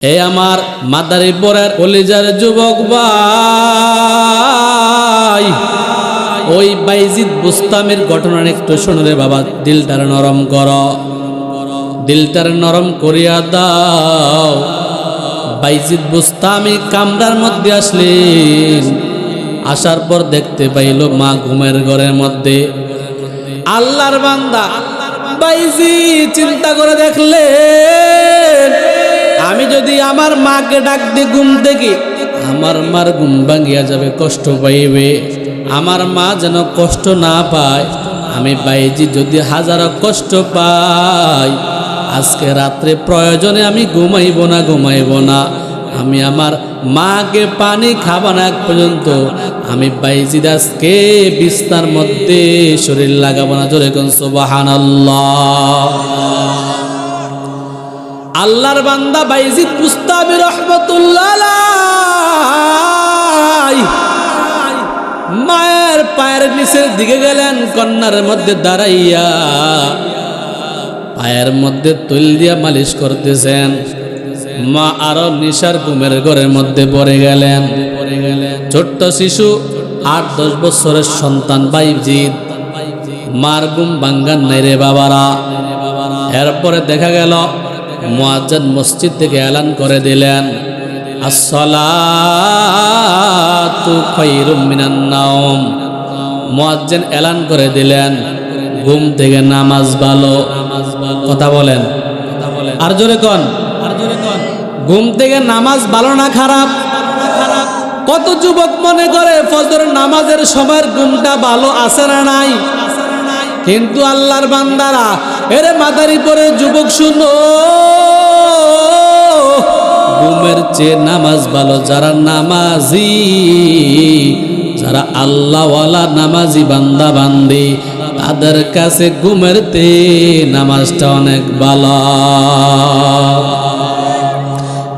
এই আমার মাদারীপুরের কলিজার যুবক ভাই, ওই বাইজিদ বুস্তামের ঘটনা একটু শোনো রে বাবা, দিলটার নরম করো, দিলটার নরম করিয়া দাও। বাইজিদ বুস্তামি কামরার মধ্যে আসলেন, আসার পর দেখতে পাইল মা ঘুমের ঘরের মধ্যে। আল্লাহর বান্দা বাইজিদ চিন্তা করে দেখলেন, আমি যদি আমার মাকে ডাক দিয়ে ঘুম থেকে, আমার মার ঘুম ভাঙিয়া যাবে, কষ্ট পাইবে। আমার মা যেন কষ্ট না পায়, আমি বাইজি যদি হাজারো কষ্ট পাই, আজকে রাত্রে প্রয়োজনে আমি ঘুমাইব না। আমি আমার মাকে পানি খাবার না পর্যন্ত আমি বাইজিদ আজকে বিছনার মধ্যে শরীর লাগাবো না। জোরে কোন সুবহানাল্লাহ। আল্লাহর বান্দা বাইজিদ বুস্তামি রহমাতুল্লাহ আলাইহি মায়ের পায়ের নিচের দিকে গেলেন, কন্যার মধ্যে দাঁড়াইয়া পায়ের মধ্যে তৈল দিয়া মালিশ করতেছেন। মা আরো নিশার ঘুমের ঘরের মধ্যে পড়ে গেলেন। ছোট্ট শিশু 8-10 বছরের সন্তান বাইজিদ, মার ঘুম ভাঙ্গান নাই রে বাবারা। এরপরে দেখা গেল মুয়াজ্জিন মসজিদ থেকে এলান করে দিলেন, আসসালাতু খায়রুম মিনান নাওম। মুয়াজ্জিন এলান করে দিলেন, ঘুম থেকে নামাজ ভালো। কথা বলেন, আর জোরে কোন, ঘুম থেকে নামাজ ভালো না খারাপ? কত যুবক মনে করে ফজর নামাজের সময়ের ঘুমটা ভালো আছে না নাই? কিন্তু আল্লাহর বান্দারা, এরে মাদারীপুরের যুবক শুনো, ঘুমের চেয়ে নামাজ ভালো। যারা নামাজি, যারা আল্লাহওয়ালা নামাজি বান্দা বান্দি, তাদের কাছে ঘুমের চেয়ে নামাজটা অনেক ভালো।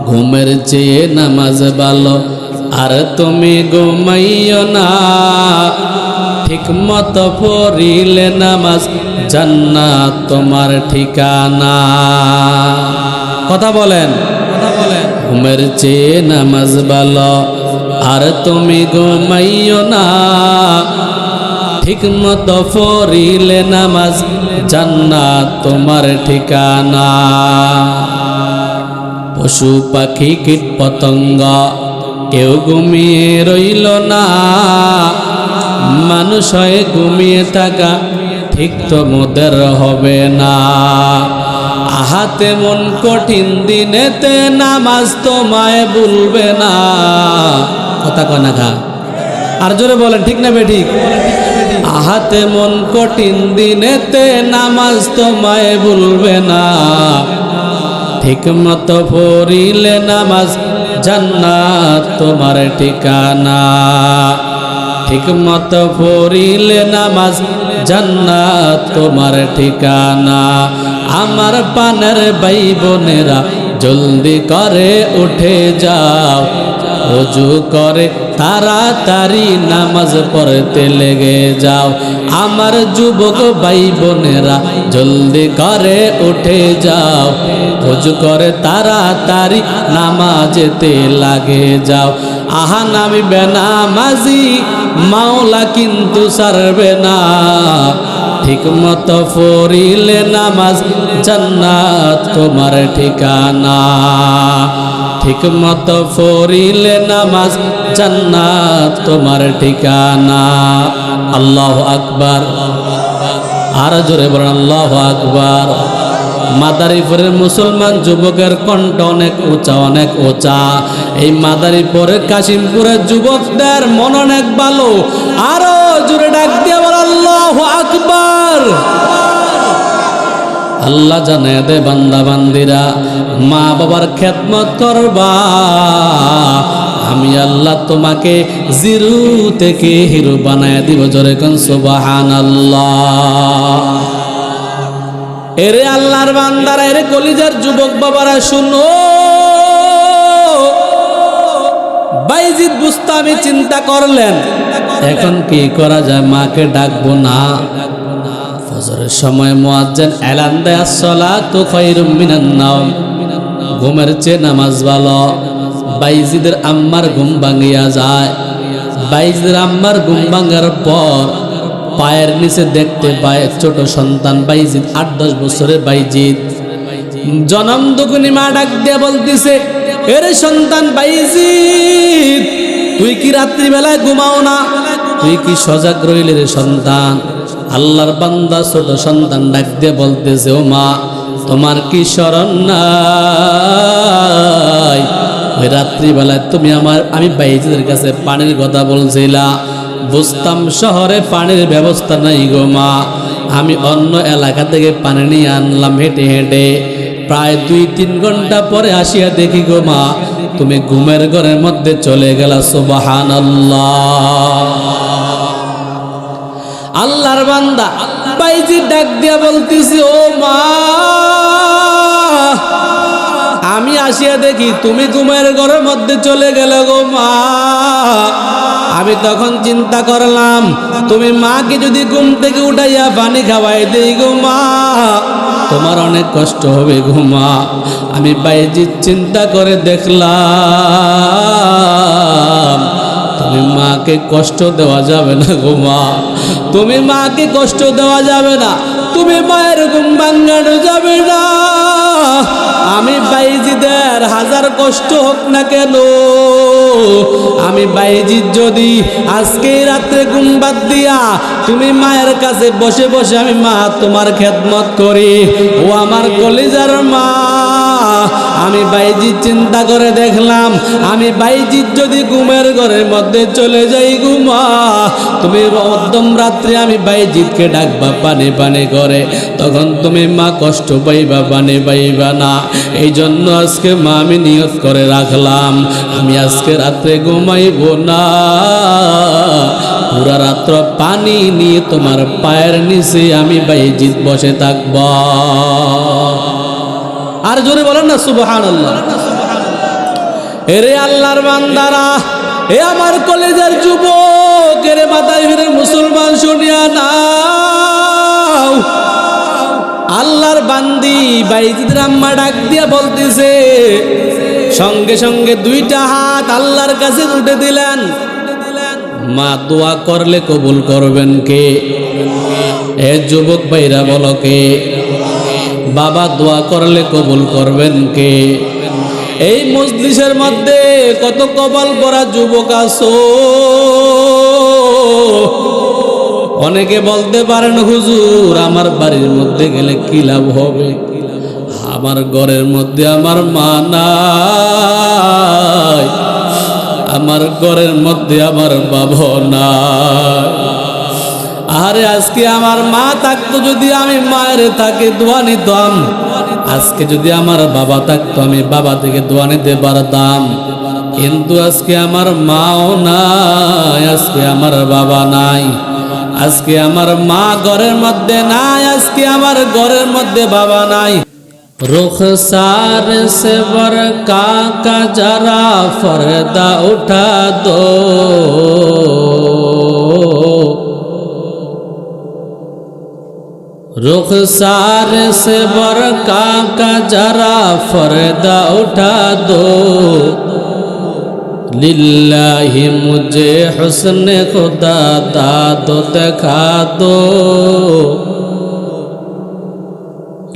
ঘুমের চেয়ে নামাজ ভালো। আর তুমি ঘুমাইও না, ঠিক মতো পড়িলে নামাজ, জান্নাত তোমার ঠিকানা। কথা বলেন, ঘুমের চেয়ে নামাজ ভালো। আর তুমি ঘুমাইও না, ঠিক মতো পড়িলে নামাজ, জান্নাত তোমার ঠিকানা। পশু পাখি কীট পতঙ্গ কেউ ঘুমিয়ে রইল না, মানুষ হয়ে ঘুমিয়ে থাকা ঠিক তো মোদের হবে না। আহাতে মন কঠিন দিনেতে নামাজ তোমায় ভুলবে না। কথা কয় না খা, আর জোরে বলেন, ঠিক না বে ঠিক? আহাতে মন কঠিন দিনেতে নামাজ তোমায় ভুলবে না, ঠিক মতো পড়িলে নামাজ, জান্নাত তোমার ঠিকানা। ঠিক মতো পড়িলে নামাজ, জান্নাত তোমার ঠিকানা। আমার পানের ভাই বোনেরা, জলদি করে উঠে যাও, ওযু করে তাড়াতাড়ি নামাজ পড়তে লেগে যাও। আমার যুবক ভাই বোনেরা, জলদি করে উঠে যাও, ওযু করে তাড়াতাড়ি নামাজেতে লাগে যাও। আহা নামি বেনামাজি, মাওলা কিন্তু ছাড়বে না। ঠিক মতো পড়িলে নামাজ, জান্নাত তোমার ঠিকানা। ঠিক মতো পড়িলে নামাজ, জান্নাত তোমার ঠিকানা। আল্লাহু আকবার, আর জোরে বলেন আল্লাহু আকবার। মাদারীপুরের মুসলমান যুবকের কণ্ঠ অনেক উঁচা, অনেক উঁচা। এই মাদারীপুরের কাশিমপুরের যুবকদের মন অনেক ভালো। আরো জোরে ডাক দিয়ে বল আল্লাহু আকবার। আল্লাহ জানে দে বান্দা বান্দিরা, মা বাবার খেদমত করবা, আমি আল্লাহ তোমাকে জিরো থেকে হিরো বানায় দিব। জোরে কোন সুবহানাল্লাহ। এরে আল্লাহর বান্দারা, এরে কলিজার যুবক বাবারা শুনো, বাইজিদ বুস্তামি চিন্তা করলেন, এখন কি করা যায়? মাকে ডাকবো না। ফজরের সময় মুয়াজ্জিন এলান দেয়, আসসালাতু খায়রুম মিনান নাওম, ঘুমের চেয়ে নামাজ ভালো। বাইজিদের আম্মার ঘুম ভাঙিয়া যায়। বাইজিদের আম্মার ঘুম ভাঙার পর পায়ের নিচে দেখতে পায় ছোট সন্তান বাইজিদ, 8-10 বছরের বাইজিদ। জনম দুগুনি মা ডাক দিয়ে বলতেছে, এরে সন্তান বাইজিদ, তুই কি রাত্রিবেলায় ঘুমাও না? তুই কি সজাগ রইলে রে সন্তান? আল্লাহর বান্দা ছোট সন্তান ডাক দিয়ে বলতেছে, ও মা, তোমার কি স্মরণ নাই? ওই রাত্রিবেলায় তুমি আমি বাইজিদের কাছে পানির কথা বলছিলা, বুঝতাম শহরে পানির ব্যবস্থা নাই গো মা। আমি অন্য এলাকা থেকে পানি নিয়ে আনলাম হেঁটে হেঁটে। প্রায় 2-3 ঘন্টা পরে আসিয়া দেখি গো মা, তুমি ঘুমের ঘরের মধ্যে চলে গেলা। সুবহানাল্লাহ। আল্লাহর বান্দা বাইজি ডাক দিয়া বলতেছি, ও মা, আমি আসিয়া দেখি তুমি ঘুমের ঘরের মধ্যে চলে গেলে গো মা। আমি তখন চিন্তা করলাম, তুমি মাকে যদি ঘুম থেকে উঠাইয়া পানি খাওয়াই দেই গো মা, তোমার অনেক কষ্ট হবে গো মা। আমি বাইজি চিন্তা করে দেখলাম, তুমি মাকে কষ্ট দেওয়া যাবে না গো মা, তুমি মাকে কষ্ট দেওয়া যাবে না, তুমি মায়ের ঘুম ভাঙানো যাবে না। আমি বাইজিদের 1000 কষ্ট হোক না কেন, আমি বাইজিদ যদি আজকে রাত্রে ঘুম বাদ দিয়া তুমি মায়ের কাছে বসে বসে আমি মা তোমার খেদমত করি, ও আমার কলিজার মা। আমি বাইজিদ চিন্তা করে দেখলাম, আমি বাইজিদ যদি ঘুমের ঘরের মধ্যে চলে যাই ঘুমা, তুমি মধ্যম রাত্রে আমি বাইজিদকে ডাকবা পানি পানি করে, তখন তুমি মা কষ্ট পাইবা, পানি পাইবা না। এই জন্য আজকে মা আমি নিয়ত করে রাখলাম, আমি আজকে রাত্রে ঘুমাইব না, পুরা রাত্র পানি নিয়ে তোমার পায়ের নিচে আমি বাইজিদ বসে থাকব। আর জোরে বলেন না সুবহানাল্লাহ। এরে আল্লাহর বান্দারা, এ আমার কলেজের যুবক, এরে মাথায় ফিরে মুসলমান শুনিয়া নাও। আল্লাহর বান্দি বাইজিদের আম্মা ডাক দিয়া বলতেছে, সঙ্গে সঙ্গে 2টা হাত আল্লাহর কাছে উঠে দিলেন। মা দোয়া করলে কবুল করবেন কে? এ যুবক ভাইরা বলো কে? বাবা দোয়া করলে কবুল করবেন কে? এই মজলিসের মধ্যে কত কপাল পরা যুবক আছো। অনেকে বলতে পারেন, হুজুর আমার বাড়ির মধ্যে গেলে কি লাভ হবে? আমার ঘরের মধ্যে আমার মা নাই, আমার ঘরের মধ্যে আমার বাবা নাই। আরে আজকে আমার মা থাকতো, যদি আমি মায়ের থাকে দোয়া নিতাম। আজকে যদি আমার বাবা থাকতো, আমি বাবা থেকে দোয়া নিতে পারতাম। কিন্তু আজকে আমার মাও নাই, আজকে আমার বাবা নাই, আজকে আমার মা ঘরের মধ্যে নাই, আজকে আমার ঘরের মধ্যে বাবা নাই। रुखसार से बरका का जरा पर्दा उठा दो, रुखसार से बरका का जरा पर्दा उठा दो, लिल्लाही मुझे हुस्न खुदा दादो दिखा दो,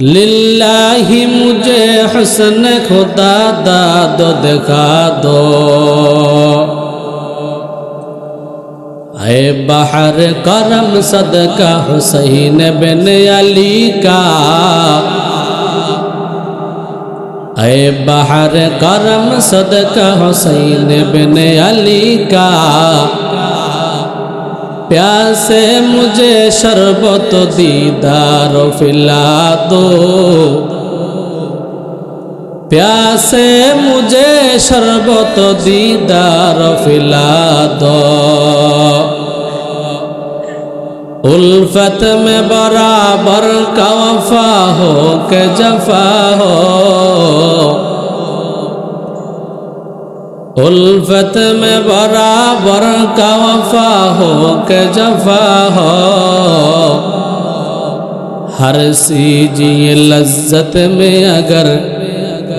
लिल्लाही मुझे हुस्न खुदा दादो दिखा दो। ऐ बहर करम सदका हुसैन बिन अली का, ऐ बहर करम सदका हुसैन बिन अली का, प्यासे मुझे शरबत दीदार पिला दो, प्यासे मुझे शरबत दीदार पिला दो। उल्फत में बराबर का वफा हो के जफा हो, उल्फत में बराबर का वफा हो के जफा हो, हर चीज ये लज्जत में अगर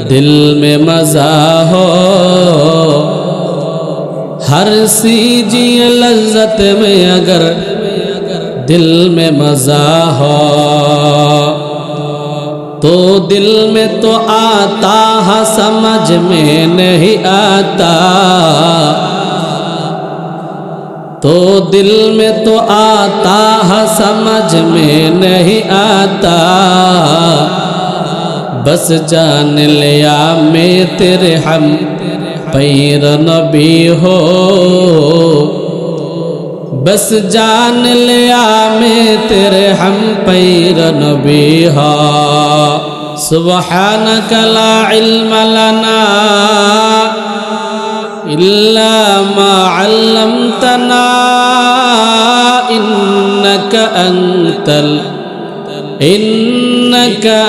दिल में मजा हो, हर सीजिए लज्जत में अगर दिल में मजा हो, तो दिल में तो आता है समझ में नहीं आता, तो दिल में तो आता है समझ में नहीं आता, बस जान लिया मैं तेरे हम पैर नबी हो, बस जान लिया मैं तेरे हम पैर नबी हो। सुब्हानक ला इल्म लना इल्ला मा अल्लमतना इन्नका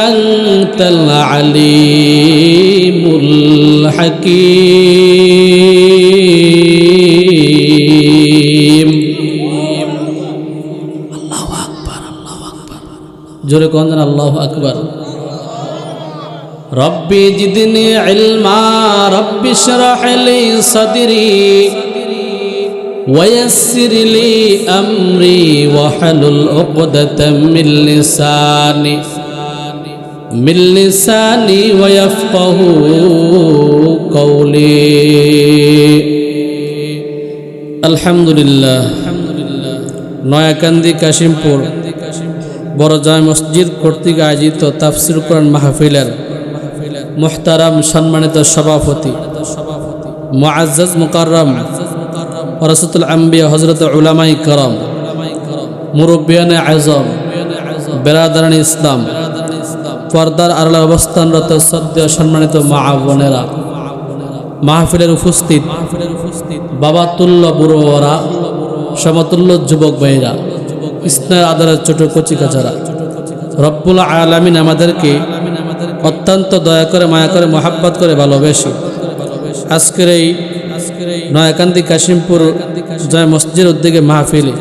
अंतल अलीमुल हकीम। अल्लाहु अकबर, अल्लाहु अकबर, जोरे कौन जान अल्लाहु अकबर। रब्बी जिदनी इल्मा, रब्बी इश्रह ली सदरी वयस्सिर ली अमरी वहलुल उक़दतम मिन लिसानी वयफ़क़हू क़ौली। अल्हम्दुलिल्लाह। नयाकांदी काशिमपुर बड़ जामे मस्जिद कर्तृक आयोजित ताफसीर कुरान माहफिलेर मुहताराम सम्मानित सभापति मुअज्जज मुकर्रम वरसतुल अंबिया हजरत उलामाए करम मुरब्बियाने आज़म बेरादरान इस्लाम पर्दार आড়ালে অবস্থানরত শ্রদ্ধেয় সম্মানিত মা বোনেরা, মাহফিলের উপস্থিত বাবা তুল্য বুড়োরা, সমতুল্য যুবক ভাইরা, ইসলামের আদরের ছোট কচি কাচারা, রব্বুল আলামিন আমাদেরকে অত্যন্ত দয়া করে মায়া করে মহাব্বত করে ভালোবেসে আজকের এই নয়াকান্দি কাশিমপুর জয় মসজিদের উদ্যোগে মাহফিলে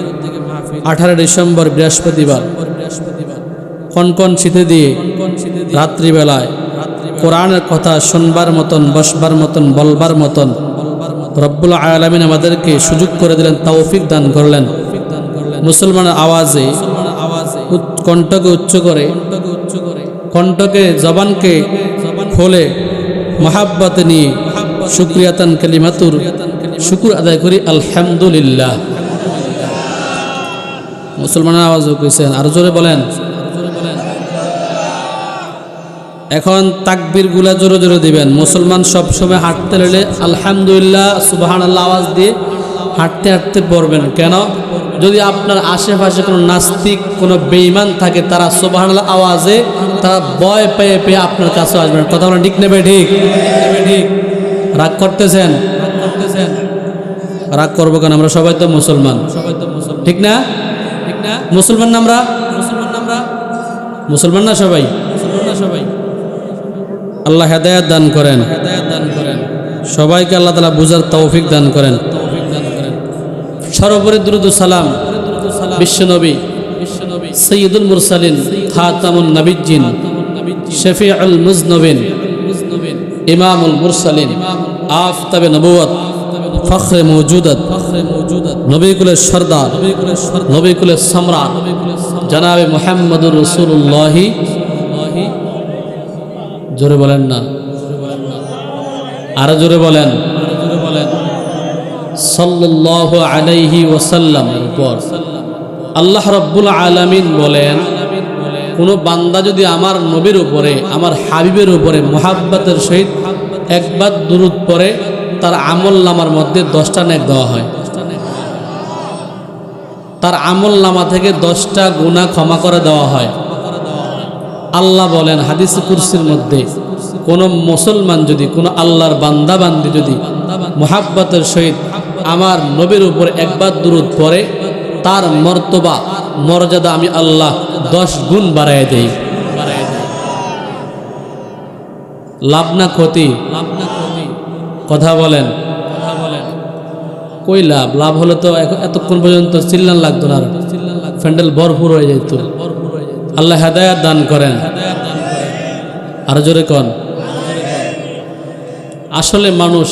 18 ডিসেম্বর বৃহস্পতিবার কনকন শীতে দিয়ে রাত্রিবেলায় কোরআনের কথা শুনবার মতন, বসবার মতন, বলবার মতন রব্বুল আলামিন আমাদেরকে সুযোগ করে দিলেন, তৌফিক দান করলেন। মুসলমানের আওয়াজে কণ্ঠকে উচ্চ করে, কণ্ঠকে জবানকে খোলে মহাব্বত নিয়ে শুকরিয়াতান কালিমাতুর শুকুর আদায় করি আলহামদুলিল্লাহ। মুসলমানের আওয়াজও কইছেন, আরো জোরে বলেন। এখন তাকবীর গুলা জোরে জোরে দিবেন। মুসলমান সবসময় হাঁটতে হলে আলহামদুলিল্লাহ সুবহানাল্লাহ আওয়াজ দিয়ে হাঁটতে হাঁটতে পড়বেন। কেন? যদি আপনার আশেপাশে কোনো নাস্তিক, কোনো বেঈমান থাকে, তারা সুবহানাল্লাহ আওয়াজে তারা ভয় পেয়ে পেয়ে আপনার কাছে আসবেন। কথা বলেন ঠিক নেবে? ঠিক ঠিক। রাগ করতেছেন? রাগ করবো কেন? আমরা সবাই তো মুসলমান, ঠিক না? ঠিক না? মুসলমান না আমরা? মুসলমান না সবাই? আল্লাহ হেদায়েত দান করেন, সবাইকে আল্লাহ তাআলা বুঝার তৌফিক দান করেন। সর্বোপরি দুরূদ ও সালাম বিশ্বনবী সাইয়্যিদুল মুরসালিন খাতামুন নবিয়্যিন শফিউল মুযনিবিন ইমামুল মুরসালিন আফতাবে নবুয়ত ফখরে মওজুদাত নবী কুলের সরদার, নবী কুলের সম্রাট জনাবে মুহাম্মদুর রাসূলুল্লাহ। জোরে বলেন না, আরো জোরে বলেন সাল্লাল্লাহু আলাইহি ওয়াসাল্লামের উপর। আল্লাহ রাব্বুল আলামিন বলেন, কোন বান্দা যদি আমার নবীর উপরে, আমার হাবিবের উপরে মুহাব্বতের সহিত একবার দুরূদ পড়ে, তার আমলনামার মধ্যে 10টা নেক দেওয়া হয়। তার আমলনামা থেকে 10টা গুনাহ ক্ষমা করে দেওয়া হয়। আল্লাহ বলেন হাদিসে কুরসির মধ্যে, কোন মুসলমান যদি, কোন আল্লাহর বান্দা বান্দি যদি মুহাব্বতের সহিত আমার নবীর উপর একবার দুরূদ পড়ে, তার মর্তবা মর্যাদা আমি আল্লাহ 10 গুণ বাড়ায় দেই। লাভ না ক্ষতি? কথা বলেন। কই লাভ? লাভ হলে তো এতক্ষণ পর্যন্ত চিল্লান লাগতো না, প্যান্ডেল ভরপুর হয়ে যেত। আল্লাহ হেদায়েত দান করেন। আর জোরে কোন আসলে মানুষ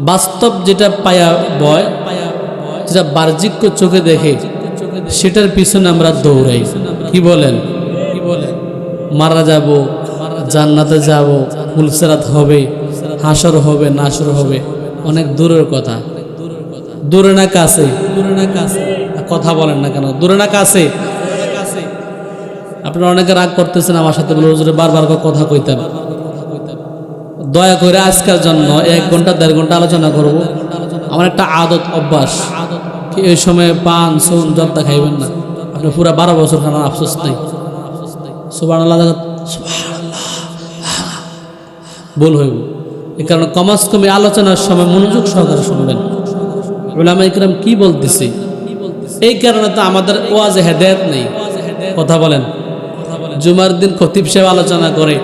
বাস্তব যেটা পায়া বয়, যেটা বাহ্যিক চোখে দেখে, সেটার পিছনে আমরা দৌড়াই। কি বলেন? মারা যাব, জান্নাতে যাব, পুলসিরাত হবে, হাসর হবে, নাসর হবে, অনেক দূরের কথা। দূরে না কাছে? কথা বলেন না কেন? দূরে না কাছে? আপনারা অনেকে রাগ করতেছেন আমার সাথে, বলে হুজুরে বারবার কথা কইতেন। দয়া করে আজকের জন্য 1 ঘন্টা 1.5 ঘন্টা আলোচনা করব। আমার একটা আদত, অভ্যাস, এই সময় পান সুন জর্দা খাইবেন না। আপনি পুরো 12 বছর খানার আফসোস নেই। সুবহানাল্লাহ, ভুল হইব। এই কারণে কমাস কমে আলোচনার সময় মনোযোগ সহকারে শুনবেন উলামা ইকরাম কি বলতেছে। এই কারণে তো আমাদের ওয়াজে হেদায়েত নেই। কথা বলেন। জুমার দিন খতিব সাহেব আলোচনা করে,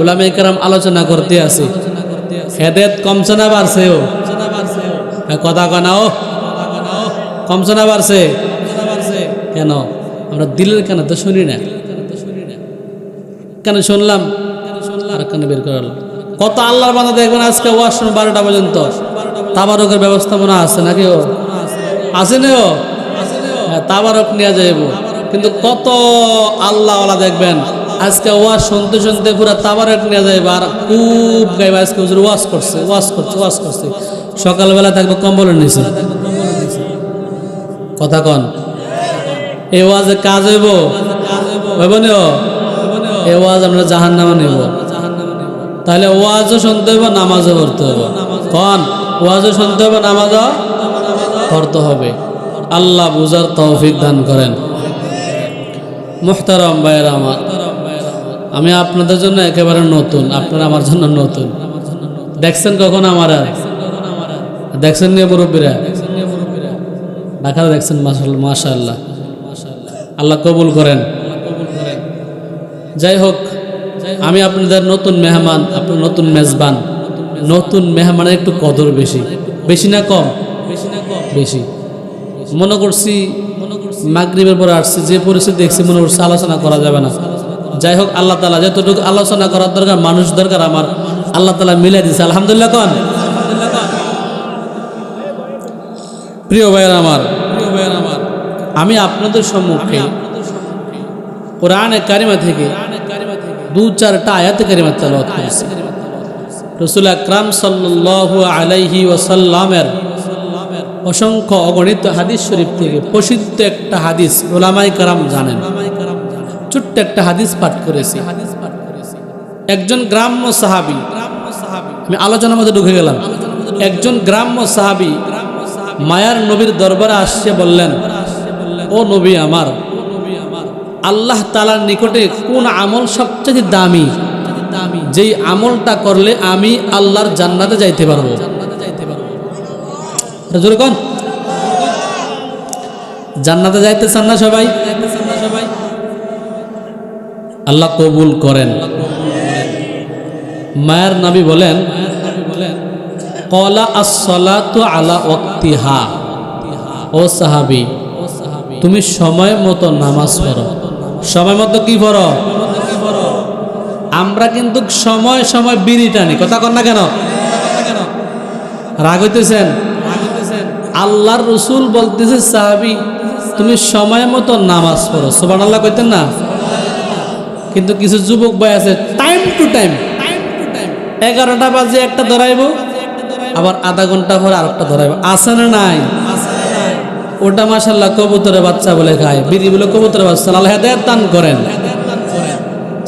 উলামা ইকরাম আলোচনা করতে আছে, হেদায়েত কমছে না বাড়ছে? কথা কনাও কমছে না বাড়ছে? কেন? আমরা দিলের কেন তো শুনি না। কেন শুনলাম আর কেন বের করলাম? কত আল্লাহর বান্দা দেখবেন আজকে ওয়াজ শুনুন 12টা পর্যন্ত। তাবারকের ব্যবস্থাপনা আছে নাকি? ও আছে না? ও তাবারক নিয়ে যাইব, কিন্তু কত আল্লাহওয়ালা দেখবেন আজকে ওয়াজ শুনতে শুনতে পুরো তাবারক নিয়ে যাইব আর খুব গাইব। আজকে হুজুর ওয়াজ করছে। সকালবেলা থাকবে কম্বলের নিচে। কথা কন। এই ওয়াজে কাজ হইব না? এই ওয়াজ আমরা জাহান্নামে নেব। তাহলে ওয়াজও শুনতে হবে, নামাজও পড়তে হবে। কন, ওয়াজও শুনতে হবে, নামাজও পড়তে হবে। আল্লাহ বুঝার তৌফিক দান করেন। মুহতারাম ভাইয়েরা আমার, আমি আপনাদের জন্য একেবারে নতুন, আপনারা আমার জন্য নতুন। দেখছেন কখন আমার? দেখছেন নিয়ে মুরব্বীরা ঢাকা দেখছেন? মাশাআল্লাহ, আল্লাহ কবুল করেন। যাই হোক, আমি আপনাদের নতুন মেহমান, আপনার নতুন মেজবান। নতুন মেহমানের একটু কদর বেশি। বেশি না কম? বেশি। মনে করছি মাগরিবের পরে আসছি, যে পরিস্থিতি দেখছি মনে করছি আলোচনা করা যাবে না। যাই হোক, আল্লাহ তাআলা যতটুকু আলোচনা করার দরকার, মানুষ দরকার আমার, আল্লাহ তাআলা মিলাই দিয়েছে। আলহামদুলিল্লাহ কন। প্রিয় ভাইয়ের আমার, আমি আপনাদের সম্মুখে কোরআনে কারিমা থেকে 2-4টা আয়াতে কারিমা তেলাওয়াত করেছি। রাসূল আকরাম সাল্লাল্লাহু আলাইহি ওয়াসাল্লামের অসংখ্য অগণিত হাদিস শরীফ থেকে প্রসিদ্ধ একটা হাদিস উলামায়ে কেরাম জানেন। ছোট্ট একটা হাদিস পাঠ করেছি। একজন গ্রাম্য সাহাবী, আমি আলোচনার মধ্যে ঢুকে গেলাম। একজন গ্রাম্য সাহাবী মায়ার নবীর দরবারে আসছে, বললেন, ও নবী আমার, আল্লাহ তাআলার নিকটে কোন আমল সবচেয়ে দামি, যেই আমলটা করলে আমি আল্লাহর জান্নাতে যাইতে পারবো? জোরে কোন, জান্নাতে যাইতে চান না সবাই? আল্লাহ কবুল করেন। মায়ার নবী বলেন, ক্বালা আস-সালাতু আলা ওয়াক্তিহা। ও সাহাবী, তুমি সময় মতো নামাজ পড়ো। সময় মতো কি পড়ো? আমরা কিন্তু সময় সময় বিড়ি টানি। কথা কন না কেন? রাগ হইতেছেন? আল্লাহর রাসূল বলতেছে, সাহাবী তুমি সময় মতো নামাজ পড়ো। সুবহানাল্লাহ কইতেন না? কিন্তু কিছু যুবক ভাই আছে, টাইম টু টাইম 11টা বাজে একটা ধরাইবো, আবার আধা ঘন্টা পরে আরেকটা ধরাইবো। আছে না নাই? ওটা মাশাআল্লাহ কবুতরের বাচ্চা বলে খায়, বিড়ি বলে কবুতরের বাচ্চা। আল্লাহ হেদায়েত দান করেন।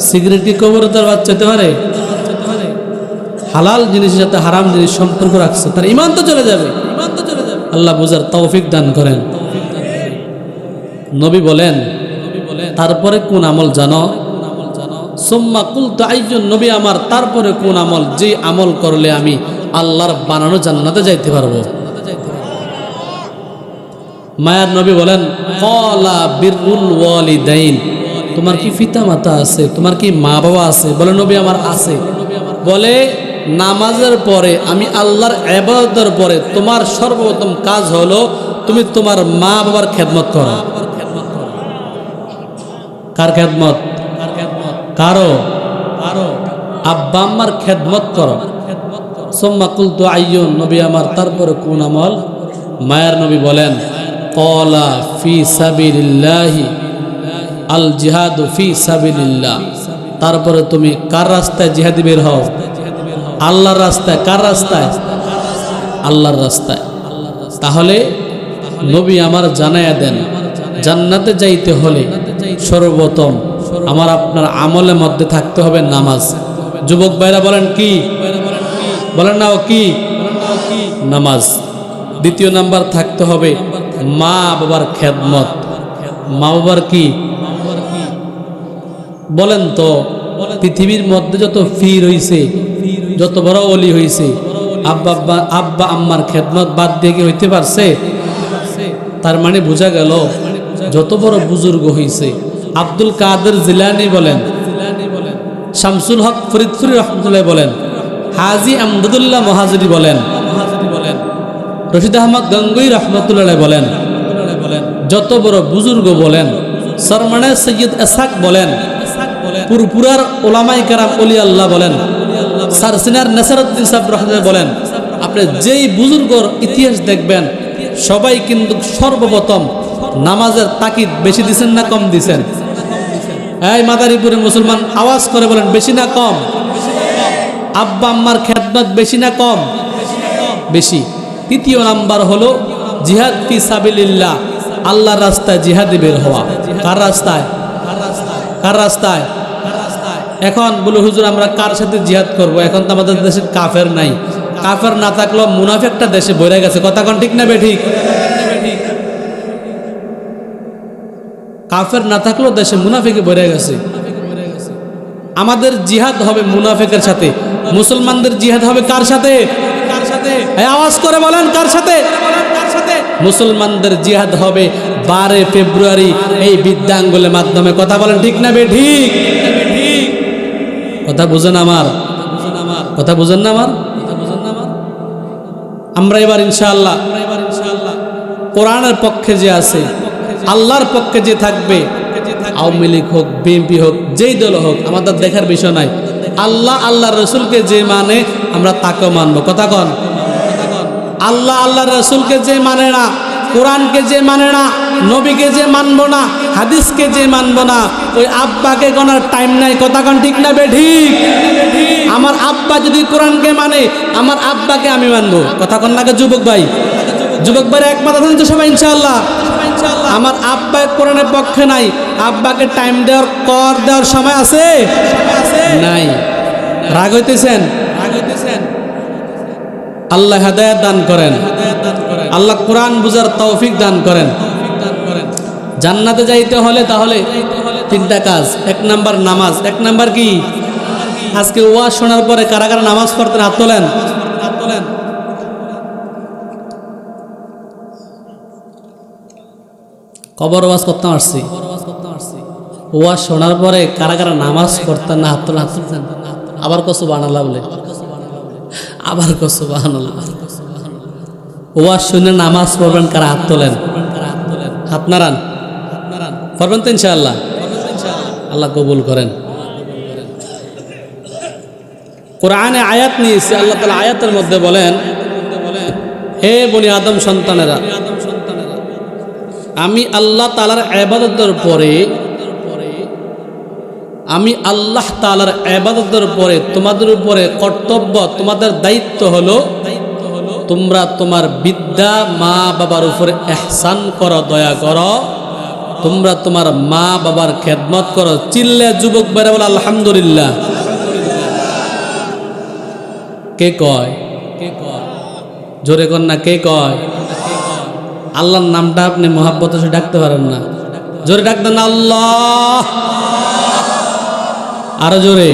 সিগারেট কি কবুতরের বাচ্চা হতে পারে? হালাল জিনিসের সাথে হারাম জিনিস সম্পর্ক রাখছে, তার ঈমান তো চলে যাবে। আল্লাহ বুঝার তৌফিক দান করেন। নবী বলেন, তারপরে কোন আমল জানো? সুম্মা কুলতু আইয়ুন, নবী আমার তারপরে কোন আমল, যে আমল করলে আমি আল্লাহর বানানো জান্নাতে যাইতে পারবো? মায়ার নবী বলেন, ক্বালা বিররুল ওয়ালিদাইন। তোমার কি পিতা মাতা আছে? তোমার কি মা বাবা আছে? বলে নবী আমার আছে। বলে নামাজের পরে, আমি আল্লাহর ইবাদতের পরে তোমার সর্বপ্রথম কাজ হলো তুমি তোমার মা বাবার খেদমত করো। কার খেদমত? কারো আব্বা আম্মার খেদমত করো। সুম্মা কুলতু আইয়ুন, নবী আমার তারপরে কোন আমল? মায়ার নবী বলেন ক্বালা ফি সাবিলিল্লাহি, আল জিহাদু ফি সাবিলিল্লাহ। তারপরে তুমি কার রাস্তায় জিহাদি বের হও? আল্লাহর রাস্তায়। কার রাস্তায়? আল্লাহর রাস্তায়। তাহলে নবী আমার জানায়া দেন, জান্নাতে যাইতে হলে সর্বপ্রথম আমার আপনার আমলের মধ্যে থাকতে হবে নামাজ। যুবক ভাইরা বলেন কি? বলেন না ও কি? নামাজ। দ্বিতীয় নাম্বার থাকতে হবে মা বাবার খেদমত। মা বাবার কি বলেন তো? পৃথিবীর মধ্যে যত ফির হইছে, যত বড় অলি হইছে, আব্বা আম্মার খেদমত বাদ দিয়ে কি হইতে পারছে? তার মানে বোঝা গেল যত বড় বুজুর্গ হইছে, আব্দুল কাদের জিলানী বলেন, শামসুল হক ফরিদপুরি রহমতুল্লাহ বলেন, হাজি আমদাদুল্লাহ মহাজুরি বলেন, রশিদ আহমদ গঙ্গোই রহমতুল্লাহ বলেন, যত বড় বুজুর্গ বলেন, সরমানে সৈয়দ এসাক বলেন, পুরপুরার ওলামাই কারাম অলি আল্লাহ বলেন, সারসিনার নাসিরউদ্দিন সাহেব রহমতুল্লাহ বলেন, আপনি যেই বুজুর্গর ইতিহাস দেখবেন সবাই কিন্তু সর্বপ্রথম নামাজের তাকিদ বেশি দিছেন না কম দিছেন? এই মাদারীপুরে মুসলমান আওয়াজ করে বলেন বেশি না কম? আব্বা আম্মার খেদমত বেশি না কম? বেশি। তৃতীয় নাম্বার হলো জিহাদ ফি সাবিলিল্লাহ, আল্লাহর রাস্তায় জিহাদে বের হওয়া। কার রাস্তায়? কার রাস্তায়? এখন বলে হুজুর আমরা কার সাথে জিহাদ করব? এখন তো আমাদের দেশে কাফের নাই। কাফের না থাকলেও মুনাফিকটা দেশে বইরা গেছে। কথা কোন ঠিক না বেঠিক? কাফের না থাকলেও দেশে মুনাফিকে বইরা গেছে। আমাদের জিহাদ হবে মুনাফিকের সাথে, মুসলমানদের জিহাদ হবে কার সাথে? কার সাথে? আওয়াজ করে বলেন কার সাথে? মুসলমানদের জিহাদ হবে 12 ফেব্রুয়ারি এই বিদ্যাঙ্গুলের মাধ্যমে। কথা বলেন ঠিক না বেঠিক? কথা বুঝেন আমার? কথা বুঝেন না আমার? আমরা এবার ইনশাআল্লাহ কোরআনের পক্ষে যে আছে, আল্লাহর পক্ষে যে থাকবে, আওয়ামী লীগ হোক, বিএনপি হোক, যেই দল হোক, আমাদের দেখার বিষয় নাই। আল্লাহ আল্লাহর রসুলকে যে মানে আমরা তাকেও মানবো। কথা কন। আল্লাহ আল্লাহর রসুলকে যে মানে না, কোরআনকে যে মানে না, নবীকে যে মানবো না, হাদিসকে যে মানবো না, ওই আব্বাকে গনার টাইম নাই। কথা কন ঠিক না বেঠিক? আমার আব্বা যদি কোরআনকে মানে, আমার আব্বাকে আমি মানবো। কথা কন না যুবক ভাই? যুবক ভাই একমাত্র আছেন তো সবাই ইনশাআল্লাহ? আমার আব্বা কোরআনের পক্ষে নাই, আব্বাকে টাইম দেওয়ার কর দেওয়ার সময় আছে নাই। রাগ হইতেছেন? আল্লাহ হেদায়েত দান করেন, আল্লাহ কোরআন বুঝার তৌফিক দান করেন। জান্নাতে যাইতে হলে তাহলে 3টা কাজ। 1 নাম্বার নামাজ। 1 নাম্বার কি? আজকে ওয়াজ শোনার পরে কারা কারা নামাজ পড়তেন হাত তোলেন। কবর ওয়াজ করতাম আসছি, ওয়াজ শোনার পরে কারা কারা নামাজ পড়তেন না হাত তোলেন। হাত তুলছেন? আবার কো সুবহানাল্লাহ বলে, আবার কো সুবহানাল্লাহ। ওয়াজ শুনে নামাজ পড়বেন কারা? হাত তোলেন, হাত নাড়ান। পড়বেন তো ইনশাআল্লাহ? আল্লাহ কবুল করেন। কোরআনে আয়াত নিয়েছে, আল্লাহ তাআলা আয়াতের মধ্যে বলেন, হে বনি আদম সন্তানেরা, আমি আল্লাহ তাআলার ইবাদতের পরে, আমি আল্লাহ তাআলার ইবাদতের পরে তোমাদের উপরে কর্তব্য, তোমাদের দায়িত্ব হলো তোমরা তোমার বিদ্যা মা বাবার উপরে ইহসান করো, দয়া করো। তোমরা তোমার মা বাবার খেদমত করো। চিল্লে যুবক বেরা বলে আলহামদুলিল্লাহ। কে কয়? জোরে কর না, কে কয়? আল্লাহর নামটা আপনি মোহাব্বত সে ডাকতে পারেন না, জোরে ডাকতেন না আল্লাহ। আরো জোরে,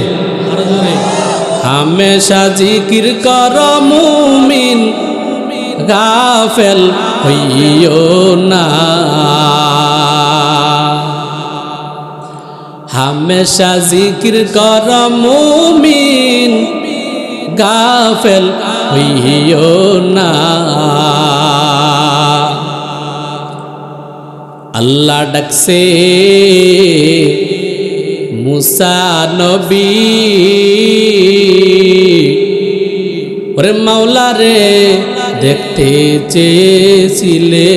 আরো জোরে। হামেশা জিকির কর মুমিন, গাফেল হইও না। হামেশা জিকির কর মুমিন, গাফেল হইও না। আল্লাহ ডাকছে মুসা নবী, ওরে মাওলা রে দেখতে চেয়েছিলেন,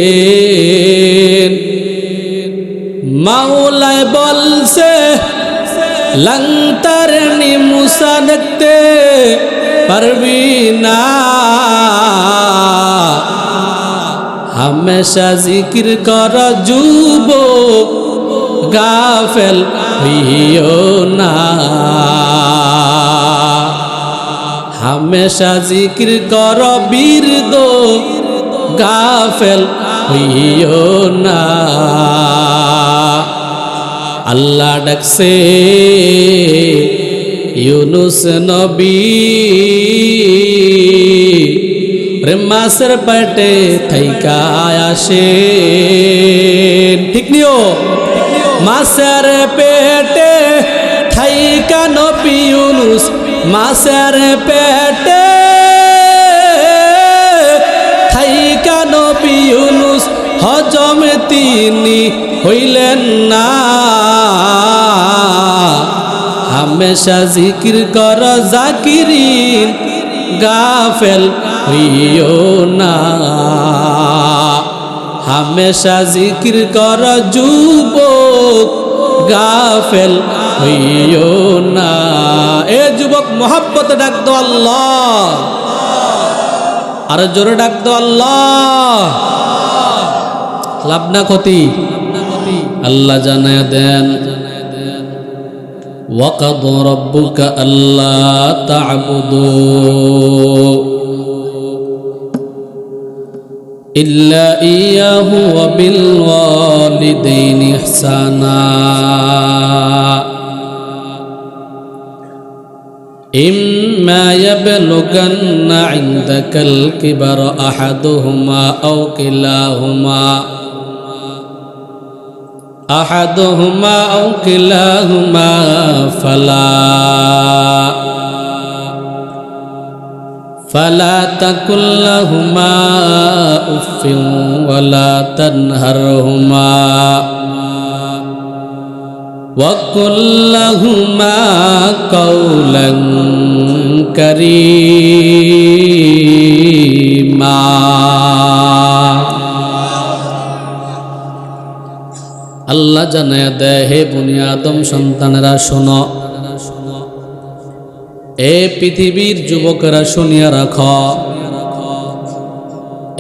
মাওলায় বলছে লংতারনি মুসা দেখতে পারবি না, হামেশা জিকির কর যুবক গাফেল হইও না, হামেশা জিকির কর বীরদ গাফেল হইও না। আল্লাহ ডাকছে ইউনুস নবী, রে মাছের পেটে থাইকা আসে, ঠিক নিও, মাছের পেটে থাইকা নবী ইউনুস, মাছের পেটে থাইকা নবী ইউনুস হজম তিনি হইলেন না, হামেশা জিকির কর জাকিরিন গাফেল হইও না, হামেশা জিকির কর যুবক গাফেল হইও না। এ যুবক মোহাব্বত ডাক দো আল্লাহ, আর জোরে ডাক দো আল্লাহ। লাভ না ক্ষতি? আল্লাহ জানায় দেন ওয়াকাদা রাব্বুকা আল্লা তা'বুদু ইল্লা ইয়াহু ওয়া বিল ওয়ালিদাইনি ইহসানা ইম্মা ইয়াবলুগান্না ইনদাকাল কিবারা আহাদুহুমা আও কিলাহুমা أحدهما أو كلاهما فلا تقل لهما أف ولا تنهرهما وقل لهما قولا كريما। আল্লাহ জানায় দেয়, হে বনি আদম সন্তানেরা শোনো, এ পৃথিবীর যুবকেরা শুনিয়া রাখ,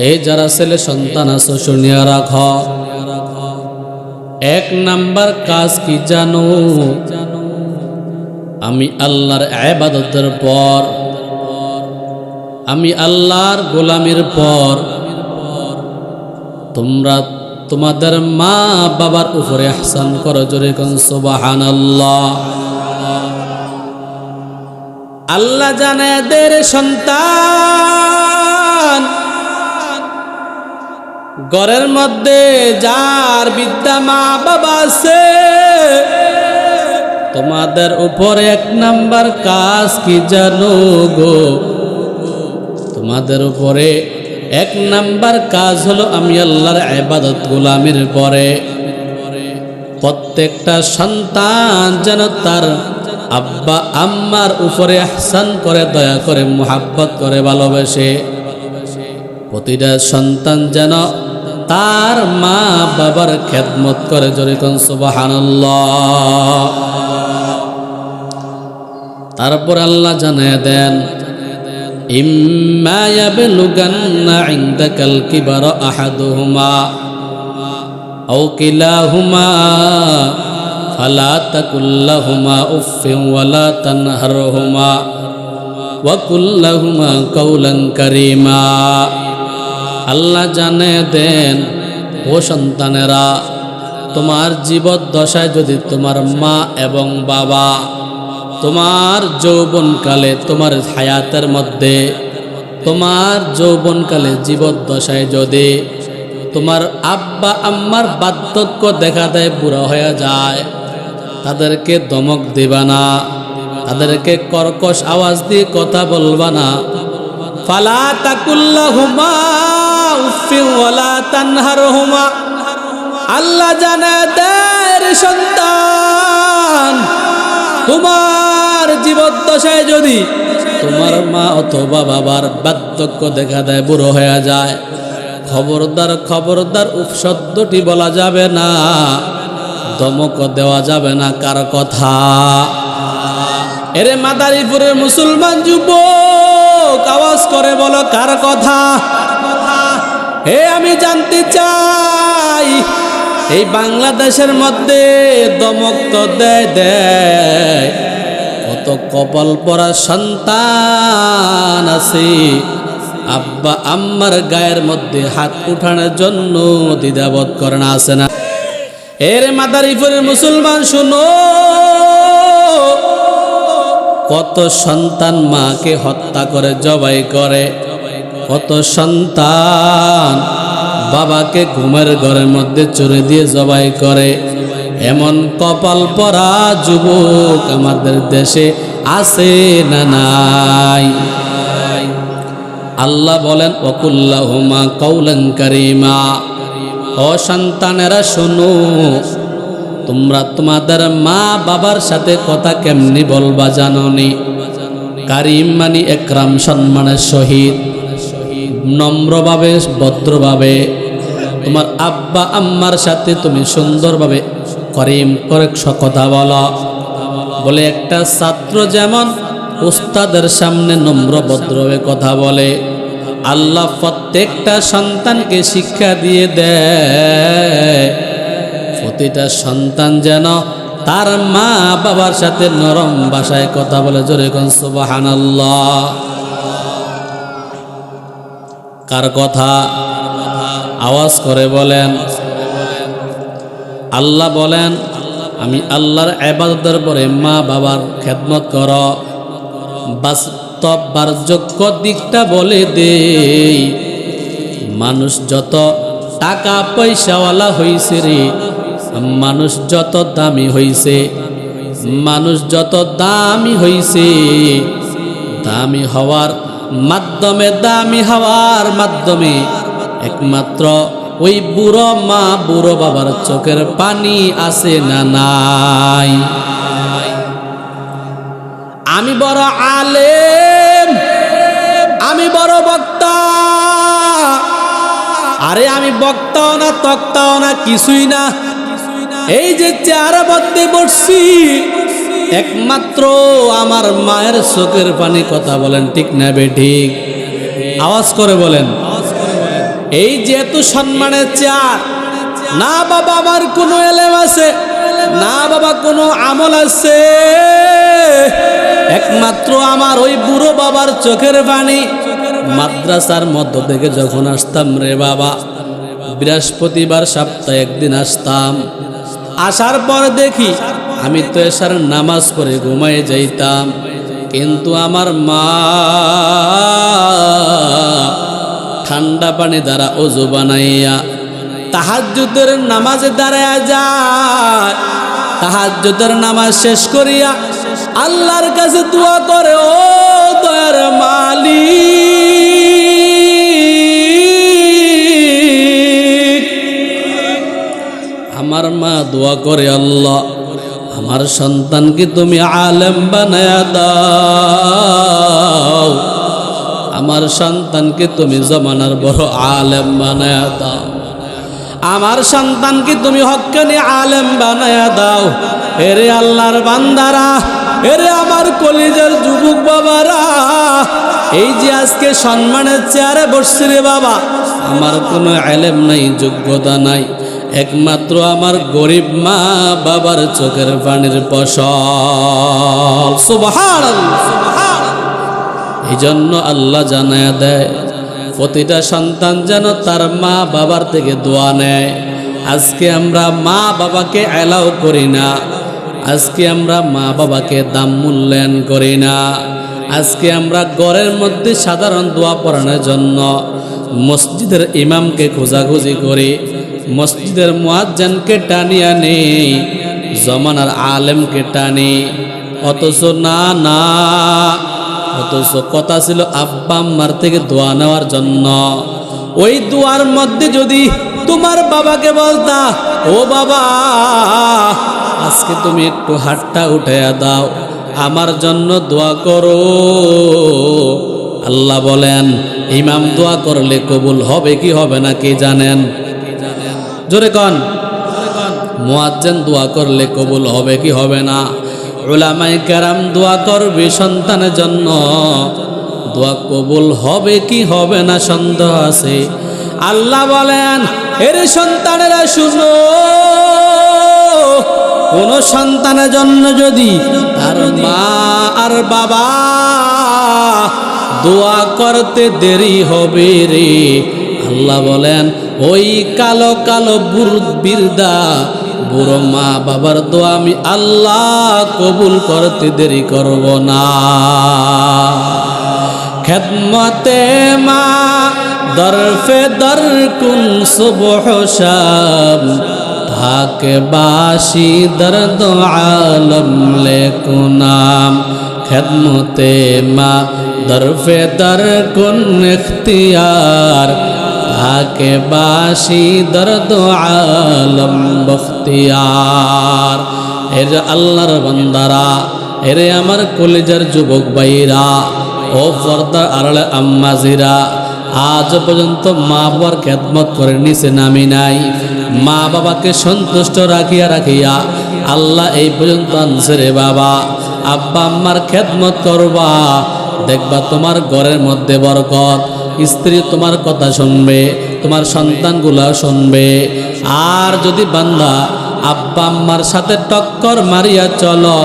এ যারা ছেলে সন্তান আছো শুনিয়া রাখ, এক নাম্বার কাজ কি জানো? আমি আল্লাহর ইবাদতের পর, আমি আল্লাহর গোলামির পর তোমরা তোমাদের মা বাবার উপরে ইহসান করো। জোরে কোন সুবহানাল্লাহ। আল্লাহ জানে এদের সন্তান ঘরের মধ্যে যার বিদ্যা মা বাবা আছে, তোমাদের উপরে এক নাম্বার কাজ কি জানো গো? তোমাদের উপরে এক নাম্বার কাজ হলো আমি আল্লাহর ইবাদত গোলামির পরে প্রত্যেকটা সন্তান যেন তার আব্বা আম্মার উপরে ইহসান করে, দয়া করে, মুহাব্বত করে, ভালোবাসে। প্রতিটা সন্তান যেন তার মা বাবার খেদমত করে। জোরে কোন সুবহানাল্লাহ। তারপর আল্লাহ জানায় দেন ইম্মা ইয়াবলুগান্না ইনদাকাল কিবারা আহাদুহুমা আও কিলাহুমা ফালা তাকুল লাহুমা উফফিন ওয়ালা তানহারহুমা ওয়া কুল লাহুমা কাওলান কারীমা। আল্লাহ জানে দেন, ও সন্তানেরা, তোমার জীবদ্দশায় যদি তোমার মা এবং বাবা তোমার যৌবনকালে, তোমার হায়াতের মধ্যে, তোমার যৌবনকালে জীবদ্দশায় যদি তোমার আব্বা আম্মার বার্ধক্য দেখা দেয়, বুড়া হয়ে যায়, তাদেরকে ধমক দিবা না, তাদেরকে কর্কশ আওয়াজ দিয়ে কথা বলবা না। ফালা তাকুল লাহুমা উফফিন ওয়ালা তানহারহুমা। আল্লাহ জানে দেয় সন্তান, তোমার জীবদ্দশায় যদি তোমার মা অথবা বাবার বার্ধক্য দেখা দেয়, বুড়ো হয়ে যায়, খবরদার খবরদার উফ শব্দটি বলা যাবে না, ধমক দেওয়া যাবে না কার কথা। এরে মাদারীপুরের মুসলমান যুবক, আওয়াজ করে বলো কার কথা? আমি জানতে চাই এই বাংলাদেশের মধ্যে দমক তো দেয় কত কপাল পরা সন্তান আছে, আব্বা আম্মার গায়ের মধ্যে হাত উঠানোর জন্য দ্বিধাবোধ করে না, আছে না? এর মাদারীপুরের মুসলমান শুনো, কত সন্তান মাকে হত্যা করে জবাই করে, কত সন্তান বাবাকে ঘুমের ঘরের মধ্যে চুরি দিয়ে জবাই করে। এমন কপাল পরা যুবক আমাদের দেশে আছে না নাই? আল্লাহ বলেন ওয়াকুল্লাহুমা কাওলান কারীমা, ও সন্তানেরা শোনো, তোমরা তোমাদের মা বাবার সাথে কথা কেমনি বলবা জানোনি? কারীম মানে একরাম, সম্মানের সহিত, নম্রভাবে ভদ্রভাবে তোমার আব্বা আম্মার সাথে তুমি সুন্দরভাবে করিম করে কথা বলো। বলে একটা ছাত্র যেমন উস্তাদের সামনে নম্র ভদ্রভাবে কথা বলে, আল্লাহ প্রত্যেকটা সন্তানকে শিক্ষা দিয়ে দেয় প্রতিটা সন্তান যেন তার মা বাবার সাথে নরম ভাষায় কথা বলে। জোরে কোন সুবহানাল্লাহ। কার কথা? আওয়াজ করে বলেন। আল্লাহ বলেন আমি আল্লাহর ইবাদতের পরে মা বাবার খেদমত করো। বাস্তব বার্যোগ্য দিকটা বলে দেই, মানুষ যত টাকা পয়সাওয়ালা হইছে রে, মানুষ যত দামি হইছে, মানুষ যত দামি হইছে, দামি হওয়ার মাধ্যমে একমাত্র ওই বুড়ো মা বুড়ো বাবার চোখের পানি আছে না নাই? আমি বড় আলেম, আমি বড় বক্তা, আরে আমি বক্তাও না তক্তাও না, কিছুই না। এই যে চেয়ারে মধ্যে বসছি, একমাত্র আমার মায়ের চোখের পানি। কথা বলেন ঠিক না বেঠিক? আওয়াজ করে বলেন। এই যে এত সম্মানের চেয়ার, না বাবা আমার কোনো এলেম আছে, না বাবা কোনো আমল আছে, একমাত্র আমার ওই বুড়ো বাবার চোখের পানি। মাদ্রাসার মধ্য থেকে যখন আসতাম রে বাবা, বৃহস্পতিবার সপ্তাহে একদিন আসতাম, আসার পর দেখি আমি তো এসার নামাজ পড়ে ঘুমায় যাইতাম, কিন্তু আমার মা ঠান্ডা পানি দ্বারা ওযু বানাইয়া তাহাজ্জুদের নামাজে দাঁড়ায়া যায়। তাহাজ্জুদের নামাজ শেষ করিয়া আল্লাহর কাছে দোয়া করে, ও দয়ার মালিক। আমার মা দোয়া করে, আল্লাহ আমার সন্তানকে তুমি আলেম বানায়া দাও, আমার সন্তানকে তুমি জমানার বড় আলেম বানায়া দাও, আমার সন্তানকে তুমি হক্কানি আলেম বানায়া দাও। এরে আল্লাহর বান্দারা, এরে আমার কলিজার যুবক বাবারা, এই যে আজকে সম্মানের চেয়ারে বসছি রে বাবা, আমার কোনো ইলম নাই, যোগ্যতা নাই, একমাত্র আমার গরিব মা বাবার চোখের পানির ফসল। সুবহানাল্লাহ। এই জন্য আল্লাহ জানায়া দেয় প্রতিটা সন্তান যেন তার মা বাবার থেকে দোয়া নেয়। আজকে আমরা মা বাবাকে অ্যালাউ করি না, আজকে আমরা মা বাবাকে দাম মূল্যায়ন করি না। আজকে আমরা ঘরের মধ্যে সাধারণ দোয়া পড়ানোর জন্য মসজিদের ইমামকে খোঁজাখুঁজি করি, মসজিদের মুয়াজ্জিনকে টানিয়া নেই, জমানার আলেমকে টানি। অথচ অথচ কথা ছিল আব্বা আম্মার থেকে দোয়া নেওয়ার জন্য। ওই দোয়ার মধ্যে যদি তোমার বাবাকে বলতা, ও বাবা আজকে তুমি একটু হাতটা উঠাইয়া দাও, আমার জন্য দোয়া করো। আল্লাহ বলেন ইমাম দোয়া করলে কবুল হবে কি হবে না কি জানেন? জোরে কন। মুয়াজ্জিন দোয়া করলে কবুল হবে কি হবে না? উলামায়ে কেরাম দোয়া করবে সন্তানের জন্য, দোয়া কবুল হবে কি হবে না সন্দেহ আছে। আল্লাহ বলেন এর সন্তানেরা শুনো, কোন সন্তানের জন্য যদি তার মা আর বাবা দোয়া করতে দেরি হবে রে, আল্লাহ বলেন ওই কালো কালো বৃদ্ধা বুড়ো মা বাবার দোয়া আমি আল্লাহ কবুল করতে দেরি করব না। খেদমতে মা দরফে দর কুন সুবহ শাম, থাকে বাসি দর্দ আলম লেকুনাম। খেদমতে মা দরফে দর কুন ইখতিয়ার, থাকে বাসি দর্দ আলম বখতিয়ার। এর আল্লাহর বান্দারা, এরে আমার কলিজার যুবক ভাইরা, ও পর্দার আড়ালে আম্মাজিরা, আজ পর্যন্ত মা বাবার খেদমত করে নিচে নামি নাই। মা বাবাকে সন্তুষ্ট রাখিয়া রাখিয়া আল্লাহ এই পর্যন্ত আনছে রে বাবা। আব্বা আম্মার খেদমত করবা, দেখবা তোমার ঘরের মধ্যে বরকত। স্ত্রী তোমার কথা শুনবে, তোমার সন্তানগুলা শুনবে। আর যদি বান্দা আব্বা আম্মার সাথে টক্কর মারিয়া চলো,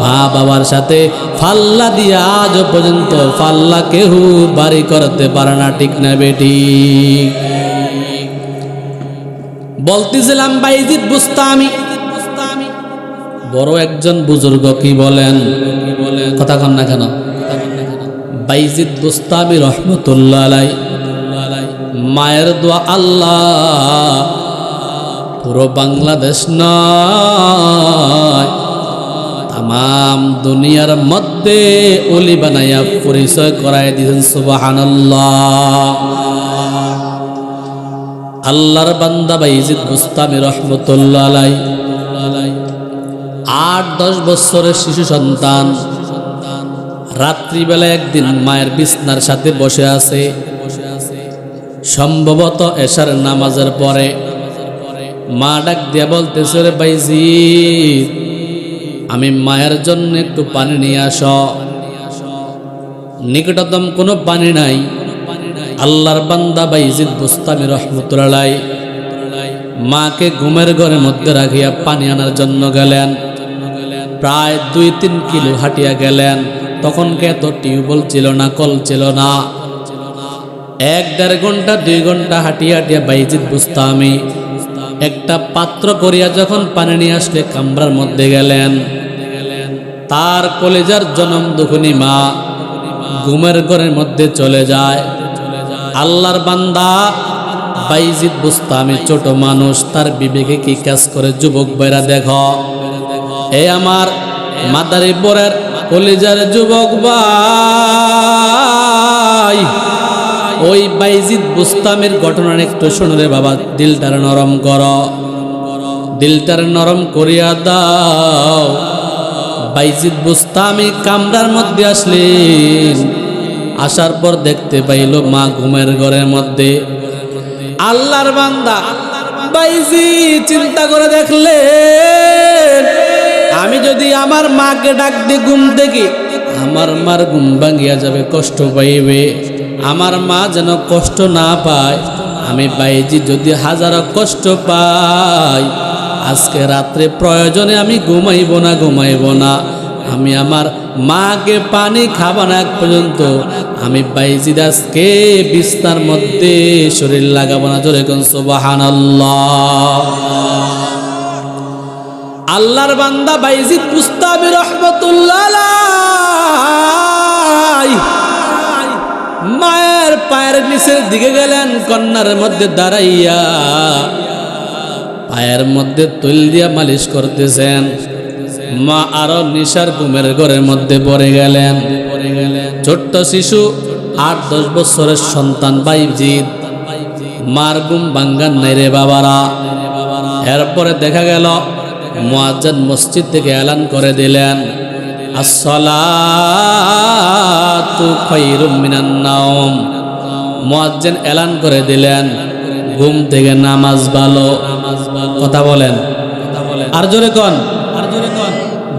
মা বাবার সাথে ফাল্লা দিয়া আজ পর্যন্ত ফাল্লা কেউ বাড়ি করতে পারে না, ঠিক না বেটি? বলতেছিলাম বাইজিদ বুস্তামি বড় একজন বুজুর্গ কি বলেন, কথা কন না কেন? বাইজিদ বুস্তামি রহমতুল্লাহ আলাই মায়ের দোয়া আল্লাহ পুরো বাংলাদেশ নয়, তাম দুনিয়ার মধ্যে ওলি বানাইয়া পরিচয় করাই দিয়েছেন। সুবহানাল্লাহ। আল্লাহর বান্দা বাইজিদ বুস্তামি রহমতুল্লাহ আলাই 8-10 বছরের শিশু সন্তান, রাত্রিবেলা একদিন মায়ের বিছনার সাথে বসে আছে, সম্ভবত এশার নামাজের পরে। মা ডাক দিয়া বলতেছে, রে বাইজিদ, আমি মায়ের জন্য একটু পানি নিয়ে আস। নিকটতম কোনো পানি নাই। আল্লাহর বান্দা বাইজিদ বুস্তামি রহমতুল্লাহ মাকে ঘুমের ঘরের মধ্যে রাখিয়া পানি আনার জন্য গেলেন। প্রায় 2-3 কিলো হাঁটিয়া গেলেন। তখন কে তো টিউবওয়েল ছিল না, কল ছিল না। 1-1.5 ঘন্টা 2 ঘন্টা হাঁটিয়া হাঁটিয়া বাইজিদ বুস্তামি একটা পাত্র করিয়া যখন পানি নিয়ে আসলে কামরার মধ্যে গেলেন, তার কলেজার জনম দুখুনি মা ঘুমের ঘরের মধ্যে চলে যায়। আল্লাহর বান্দা বাইজিদ বুস্তামি ছোট মানুষ, তার বিবেকে কি কাজ করে? যুবক ভাইরা দেখো, এই আমার মাদারীপুরের কলেজার যুবক ভাই, ওই বাইজিদ বুস্তামির ঘটনার একটু শোনো রে বাবা। দিলটার নরম করো, দিলটার নরম করিয়া দাও। বাইজিদ বুস্তামি কামরার মধ্যে আসলেন। আসার পর দেখতে পাইল মা ঘুমের ঘরের মধ্যে। আল্লাহর বান্দা বাইজিদ চিন্তা করে দেখলেন, আমি যদি আমার মাকে ডাক দিয়ে ঘুম থেকে, আমার মার ঘুম ভাঙিয়া যাবে, কষ্ট পাইবে। আমার মা যেন কষ্ট না পায়। আমি বাইজিদ যদি হাজারো কষ্ট পাই, আজকে রাত্রে প্রয়োজনে আমি ঘুমাইব না। আমি আমার মাকে পানি খাবো না এক পর্যন্ত। আমি বাইজিদ আজকে বিছনার মধ্যে শরীর লাগাবো না। জোরে কোন সুবহানাল্লাহ। আল্লাহর বান্দা বাইজিদ বুস্তামি রহমতুল্লাহ আলাইহি মায়ের পায়ের নিচের দিকে গেলেন, কন্যার মধ্যে দাঁড়াইয়া পায়ের মধ্যে তৈল দিয়া মালিশ করতেছেন। মা আরো নিশার ঘুমের ঘরের মধ্যে পড়ে গেলেন। ছোট্ট শিশু 8-10 বছরের সন্তান বাইজিদ, মার ঘুম ভাঙ্গান নাই রে বাবারা। এরপরে দেখা গেল মুয়াজ্জিন মসজিদ থেকে এলান করে দিলেন, আসসালাতু খায়রুম মিনান নাওম। মুয়াজ্জিন এলান করে দিলেন, ঘুম থেকে নামাজ ভালো। কথা বলেন, আর জোরে কোন,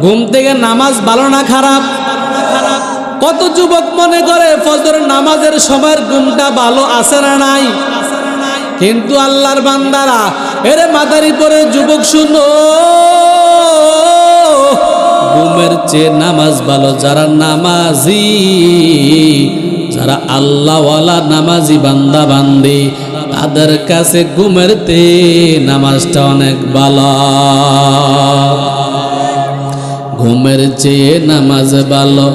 ঘুম থেকে নামাজ ভালো না খারাপ? কত যুবক মনে করে ফজরের নামাজের সময়ের ঘুমটা ভালো আছে না নাই? কিন্তু আল্লাহর বান্দারা, এরে মাদারি পরে যুবক শুনো, ঘুমের চেয়ে নামাজ ভালো। যারা নামাজি, যারা আল্লাহওয়ালা নামাজি বান্দা বান্দি, তাদের কাছে ঘুমের চেয়ে নামাজটা অনেক ভালো। ঘুমের চেয়ে নামাজ ভালো।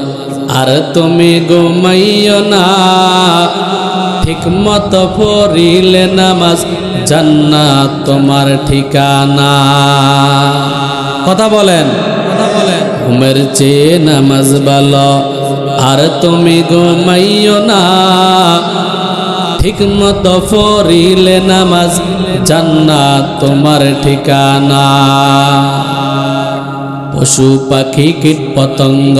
আর তুমি ঘুমাইও না, ঠিক মতো পড়িলে নামাজ জান্নাত তোমার ঠিকানা। কথা বলেন, ঘুমের চেয়ে নামাজ ভালো। আর তুমি ঘুমাইও না, ঠিক মতো পড়িলে নামাজ জান্নাত তোমার ঠিকানা। পশু পাখি কীট পতঙ্গ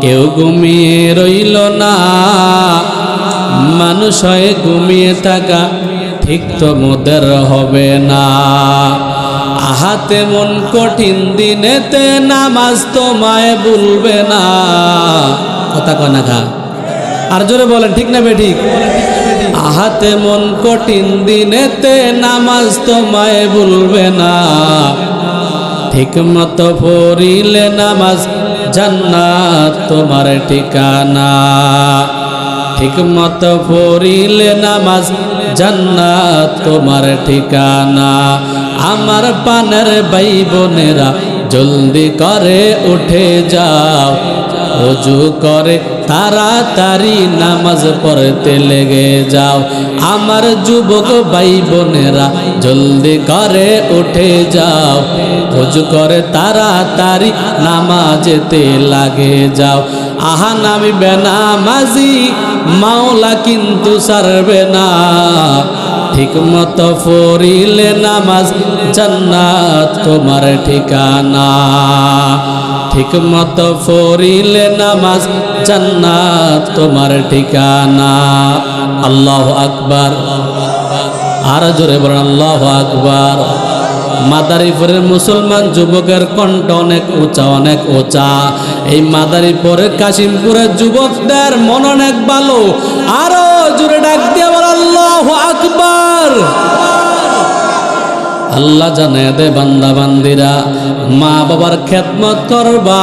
কেউ ঘুমিয়ে রইল না, মানুষ হয়ে ঘুমিয়ে থাকা ঠিক তো মোদের হবে না। আহাতে মন কঠিন দিনেতে নামাজ তোমায় ভুলবে না। কথা কয় না খা, আর জোরে বলেন, ঠিক না বেঠিক? আহাতে মন কঠিন দিনেতে নামাজ তোমায় ভুলবে না, ঠিক মতো পড়িলে নামাজ জান্নাত তোমার ঠিকানা। ঠিক মতো পড়িলে নামাজ জান্নাত তোমার ঠিকানা। আমার পানের ভাই বোনেরা, জলদি করে উঠে যাও, ওযু করে তাড়াতাড়ি নামাজ পড়তে লেগে যাও। আমার যুবক ভাই বোনেরা, জলদি করে উঠে যাও, ওযু করে তাড়াতাড়ি নামাজেতে লাগে যাও। আহা নামিবে নামাজি, মাওলা কিন্তু ছাড়বে না, ঠিক মতো পড়িলে নামাজ জান্নাত তোমার ঠিকানা। ঠিক মতো পড়িলে নামাজ জান্নাত তোমার ঠিকানা। আল্লাহু আকবার, আর জোরে বলেন আল্লাহু আকবার। মাদারীপুরের মুসলমান যুবকের কণ্ঠ অনেক উঁচা, অনেক উঁচা। এই মাদারীপুরের কাশিমপুরের যুবকদের মন অনেক ভালো। আরো জোরে ডাক দিয়ে বল আল্লাহু আকবার। আল্লাহ জানায় দে বান্দা বান্দিরা, মা বাবার খেদমত করবা,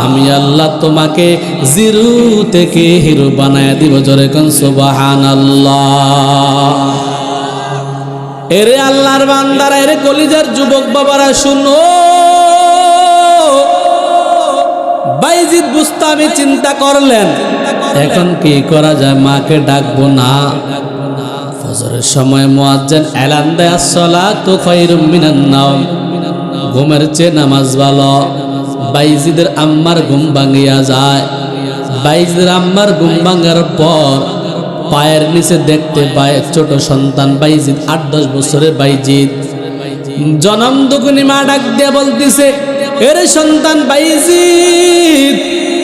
আমি আল্লাহ তোমাকে জিরো থেকে হিরো বানায় দিব। জোরে কোন সুবহানাল্লাহ। এরে আল্লাহর বান্দারা, এরে কলিজার যুবক বাবারা শুনো, বাইজিদ বুস্তামি চিন্তা করলেন, এখন কি করা যায়? মাকে ডাকবো না। ফজরের সময় মুয়াজ্জিন এলান দেয়, আসসালাতু খায়রুম মিনান নাওম, ঘুমের চেয়ে নামাজ ভালো। বাইজিদের আম্মার ঘুম ভাঙিয়া যায়। বাইজিদের আম্মার ঘুম ভাঙার পর পায়ের নিচে দেখতে পায় ছোট সন্তান বাইজিদ, 8-10 বছরের বাইজিদ। জনম দুগুনি মা ডাক দিয়ে বলতেছে, এরে সন্তান বাইজিদ,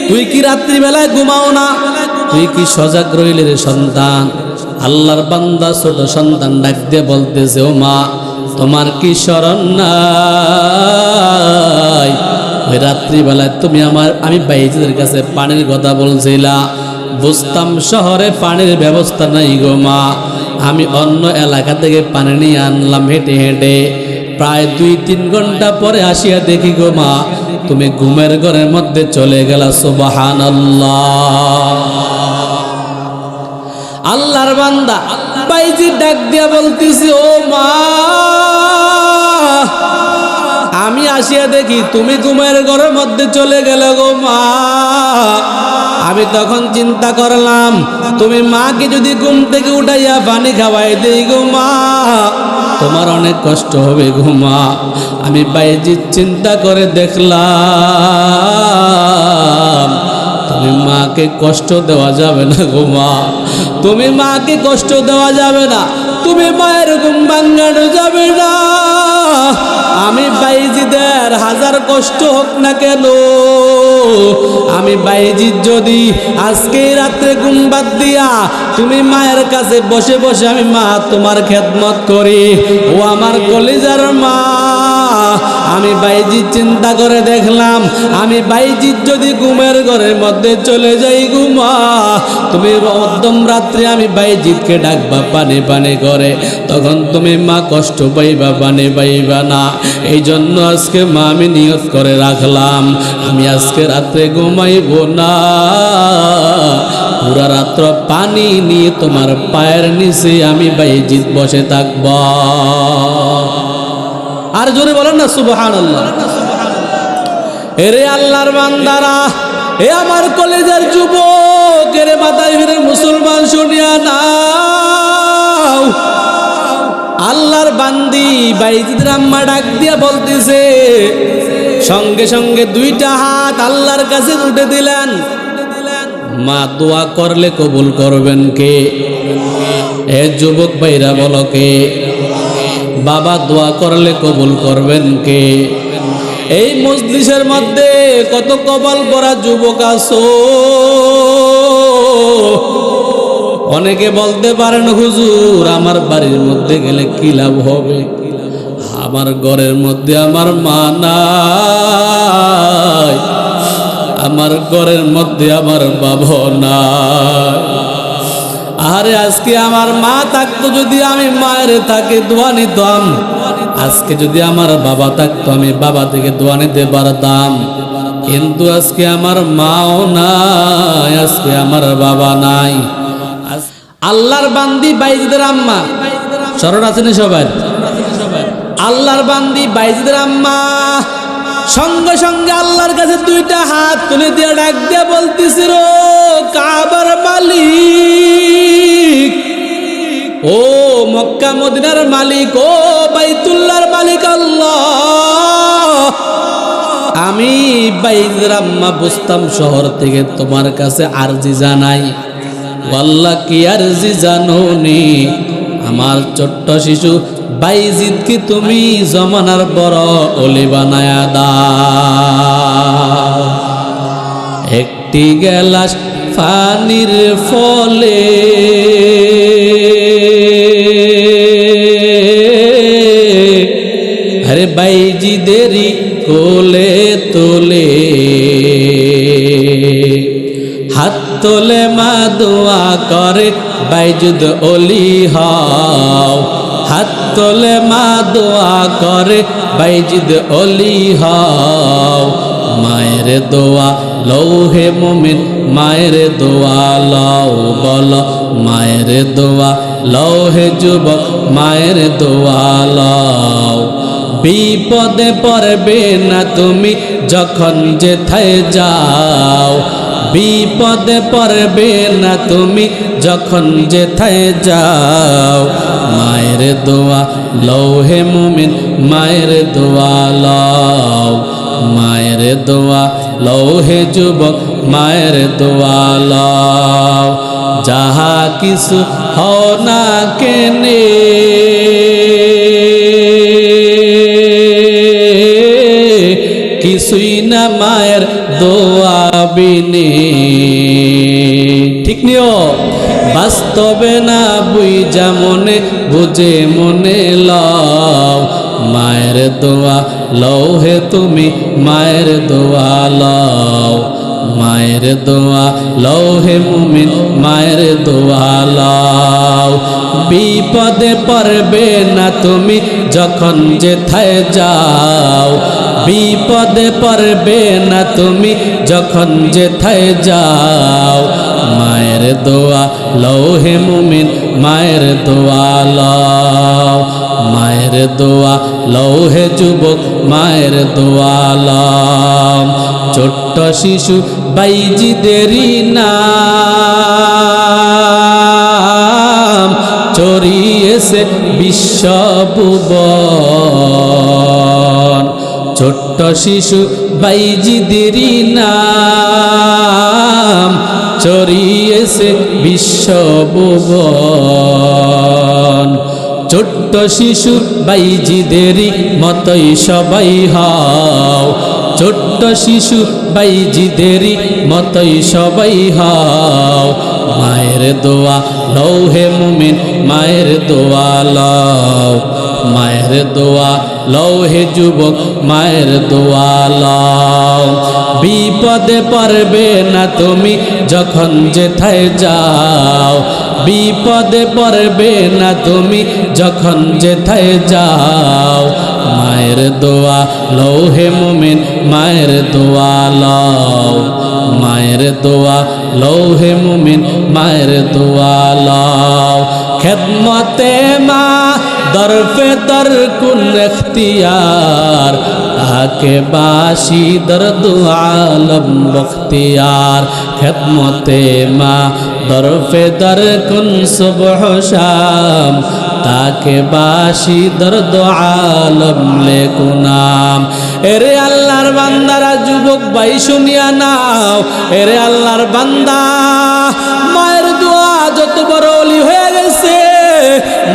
তুই কি রাত্রিবেলায় ঘুমাও না? তুই কি সজাগ রইলে রে সন্তান? আল্লাহর বান্দা ছোট সন্তান ডাক দিয়ে বলতেছে, ও মা, তোমার কি স্মরণ নাই? ওই রাত্রিবেলায় তুমি আমি বাইজিদের কাছে পানির কথা বলছিলা, বুঝতাম শহরে পানির ব্যবস্থা নাই গো মা, আমি অন্য এলাকা থেকে পানি নিয়ে আনলাম হেঁটে হেঁটে। প্রায় 2-3 ঘন্টা পরে আসিয়া দেখি গো মা, তুমি ঘুমের ঘরের মধ্যে চলে গেলা। সুবহানাল্লাহ। আল্লাহর বান্দা বাইজি ডাক দিয়া বলতেছি, ও মা, আমি আসিয়া দেখি তুমি ঘুমের ঘরের মধ্যে চলে গেলে গো মা। আমি তখন চিন্তা করলাম, তুমি মাকে যদি ঘুম থেকে উঠাইয়া পানি খাওয়াই দেই গো মা, তোমার অনেক কষ্ট হবে গো মা। আমি বাইজি চিন্তা করে দেখলাম, তুমি মাকে কষ্ট দেওয়া যাবে না গো মা, তুমি মাকে কষ্ট দেওয়া যাবে না, তুমি মায়ের ঘুম ভাঙানো যাবে না। আমি বাইজিদের হাজার কষ্ট হোক না কেন, আমি বাইজিদ যদি আজকে রাত্রে ঘুম বাদ দিয়া তুমি মায়ের কাছে বসে বসে আমি মা তোমার খেদমত করি, ও আমার কলিজার মা, আমি বাইজিদ চিন্তা করে দেখলাম আমি বাইজিদ যদি ঘুমের ঘরের মধ্যে চলে যাই ঘুমা, তুমি মধ্যম রাত্রে আমি বাইজিদকে ডাকবা পানি পানি করে, তখন তুমি মা কষ্ট পাইবা পানি পাইবা না। এই জন্য আজকে মা আমি নিয়ত করে রাখলাম আমি আজকে রাত্রে ঘুমাইব না, পুরা রাত্র পানি নিয়ে তোমার পায়ের নিচে আমি বাইজিদ বসে থাকব। আর জোরে বলেন না সুবহানাল্লাহ। এরে আল্লাহর বান্দারা, এ আমার কলেজের যুবক, এরে মাথায় ফিরে মুসলমান শুনিয়া নাও, আল্লাহর বান্দি বাইজিদের আম্মা ডাক দিয়া বলতেছে, সঙ্গে সঙ্গে দুইটা হাত আল্লাহর কাছে উঠে দিলেন। মা দোয়া করলে কবুল করবেন কে? এ যুবক ভাইরা বলো কে? বাবা দোয়া করলে কবুল করবেন কে? এই মজলিসের মধ্যে কত কপাল পরা যুবক আছো, অনেকে বলতে পারেন হুজুর আমার বাড়ির মধ্যে গেলে কি লাভ হবে, আমার ঘরের মধ্যে আমার মা নাই, আমার ঘরের মধ্যে আমার বাবা নাই। আরে আজকে আমার মা থাকতো, যদি আমি মায়ের থাকে দোয়া নিতাম, আজকে যদি আমার বাবা থাকতো আমি বাবা থেকে দোয়া নিতে পারতাম, কিন্তু আজকে আমার মাও নাই, আজকে আমার বাবা নাই। আল্লাহর বান্দি বাইজিদের আম্মা স্মরণ আছেন সবার? আল্লাহর বান্দি বাইজিদের আম্মা সঙ্গে সঙ্গে আল্লাহর কাছে দুইটা হাত তুলে দিয়ে ডাক দিয়ে বলতেছিল, কাবার মালিক, ও মক্কা মদিনার মালিক, ও বাইতুল্লাহর মালিক আল্লাহ, আমি বাইজিদের আম্মা বুঝতাম শহর থেকে তোমার কাছে আরজি জানাই। আল্লাহ কি আরজি জানোনি, আমার ছোট্ট শিশু বাইজিদকে তুমি জমানার বড় ওলি বানায়া দাও। একটি গেলাস পানির ফলে আরে বাইজিদেরই কোলে তোলে, হাত তোলে মা দোয়া করে বাইজিদ ওলি হও, হাত তোলে মা দোয়া করে বাইজিদ ওলি হও। মায়ের দোয়া লৌহে মুমিন, মায়ের দোয়া লও বলো, মায়ের দোয়া লৌহে যুবক, মায়ের দোয়া লও। বিপদে পড়বে না তুমি যখন যেথায় যাও, বিপদে পড়বে না তুমি যখন যেথায় যাও। মায়ের দোয়া লৌহে মুমিন, মায়ের দোয়া লও, মায়ের দোয়া লৌহে যুবক, মায়ের দোয়া লও। যাহা কিছু হও না কেনে কিছুই না মায়ের দোয়া বিনে, ঠিক নিও। বাস্তবে না বুঝা মনে বুঝে মনে লও, মায়ের দোয়া লৌহে তুমি, মায়ের দোয়া লও, মায়ের দোয়া লৌহে মুমিন, মায়ের দোয়া লও। বিপদে পড়বে না তুমি যখন যেথায় যাও, বিপদে পড়বে না তুমি যখন যেথায় যাও। মায়ের দোয়া লৌহে মুমিন, মায়ের দোয়া লও, মায়ের দোয়া লৌহে যুবক, মায়ের দোয়া লও। ছোট্ট শিশু বাইজিদেরই নাম ছড়িয়েছে বিশ্বভুবন, ছোট্ট শিশু বাইজিদেরই নাম ছড়িয়েছে বিশ্বভুবন। ছোট্ট শিশু বাইজিদেরই মতোই সবাই হও, ছোট্ট শিশু বাইজিদেরই মতোই সবাই হও। মায়ের দোয়া লও হে মুমিন, মায়ের দোয়া লও, মায়ের দোয়া লও হে যুবক, মায়ের দোয়া লও। বিপদে পড়বে না তুমি যখন যেথায় যাও, বিপদে পড়বে না তুমি যখন যেথায় যাও। মায়ের দোয়া লও হে মুমিন, মায়ের দোয়া লও, মায়ের দোয়া লও হে মুমিন, মায়ের দোয়া লও। খেদমতে মা দরফে দর কুন ইখতিয়ার, তাকে বাসি দর্দ আলম বখতিয়ার। খেদমতে মা দরফে দর কুন সুবহ শাম, তাকে বাসি দর্দ আলম লেকুনাম। এরে আল্লাহর বান্দারা, যুবক ভাই শুনিয়া নাও, এরে আল্লাহর বান্দা, মায়ের দোয়া যত বড় ওলি হয়ে গেছে,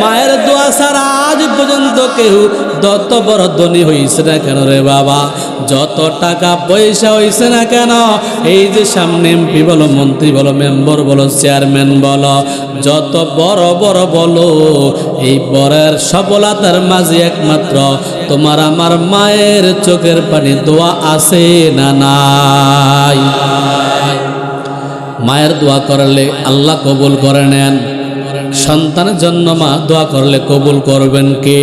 মায়ের দোয়া ছাড়া আজ পর্যন্ত কেউ যত বড় ধনী হইছে না কেন রে বাবা, যত টাকা পয়সা হইছে না কেন, এই যে সামনে এমপি বলো, মন্ত্রী বলো, মেম্বার বলো, চেয়ারম্যান বলো, যত বড় বড় বলো, এই বড়ের সফলতার মাঝে একমাত্র তোমার আমার মায়ের চোখের পানি দোয়া আছে না নাই? মায়ের দোয়া করলে আল্লাহ কবুল করে নেন। সন্তানের জন্য মা দোয়া করলে কবুল করবেন কে?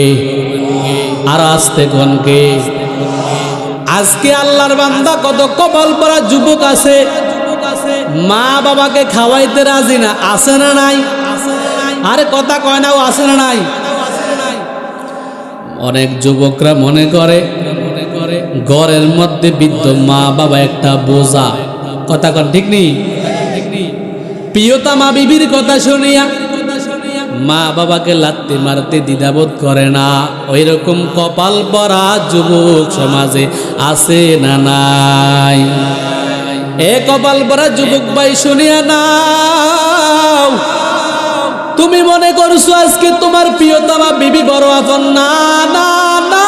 আর আসতে কোন কে? আজকে আল্লাহর বান্দা কত কপাল পরা যুবক আছে, মা বাবাকে খাওয়াইতে রাজি না, আছে না নাই? আরে কথা কয় না, ও আছে না নাই? অনেক যুবকরা মনে করে ঘরের মধ্যে বৃদ্ধ মা বাবা একটা বোঝা। কথা কন ঠিক নেই? প্রিয়তা মা বিবির কথা শুনিয়া মা বাবাকে লাত্তি মারতে দ্বিধাবোধ করে না। ওই রকম কপাল পরা যুবক সমাজে আছে না নাই? এ কপাল পরা যুবক ভাই শুনিয়া নাও, তুমি মনে করছো আজকে তোমার প্রিয়তা মা বিবি বড় আপন, না না না।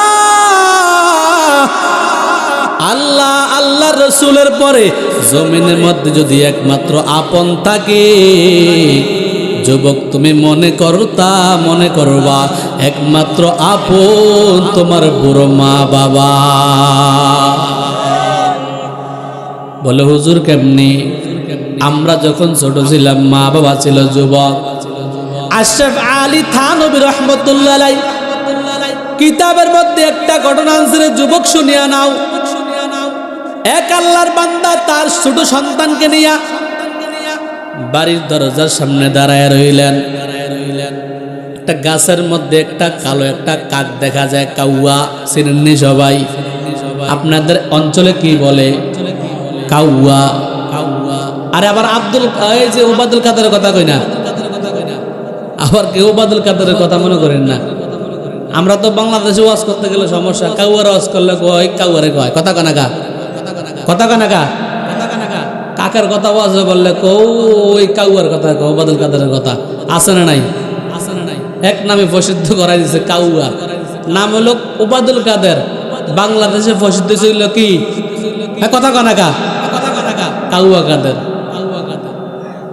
আল্লাহ আল্লাহ রসুলের পরে জমিনের মধ্যে যদি একমাত্র আপন থাকে, যুবক তুমি মনে করবা একমাত্র আপন তোমার বুড়ো মা বাবা। বলে হুজুর কেমনি? আমরা যখন ছোট ছিলাম মা বাবা ছিল যুবক। আশরাফ আলী থানভী রাহমাতুল্লাহ আলাইহি কিতাবের মধ্যে একটা ঘটনা আছে, যুবক শুনিয়া নাও। এক আল্লাহর বান্দা তার ছোট সন্তানকে নিয়া বাড়ির দরজার সামনে দাঁড়ায় রইলেন। একটা গাছের মধ্যে একটা কালো একটা কাক দেখা যায়, কাউয়া। চিনেননি সবাই? আপনাদের অঞ্চলে কি বলে? কাউয়া। আরে আবার এই যে ওবায়দুল কাদেরের কথা কই না, আবার কেউ ওবায়দুল কাদেরের কথা মনে করেন না। আমরা তো বাংলাদেশে ওয়াজ করতে গেলে সমস্যা, কাউয়ার ওয়াজ করলে কয় কাউয়ারে কয়। কথা কানাকা, কথা কানাকা, কাকের কথা ওয়াজ বললে ওই কাউয়ার কথা কও, ওবায়দুল কাদেরের কথা। আছে না নাই? আছে না নাই? এক নামে প্রসিদ্ধ করাই দিছে, কাউয়া। নাম হলো ওবায়দুল কাদের। বাংলাদেশে প্রসিদ্ধ ছিল কি? কথা কানাকা, কাউয়া কাদের।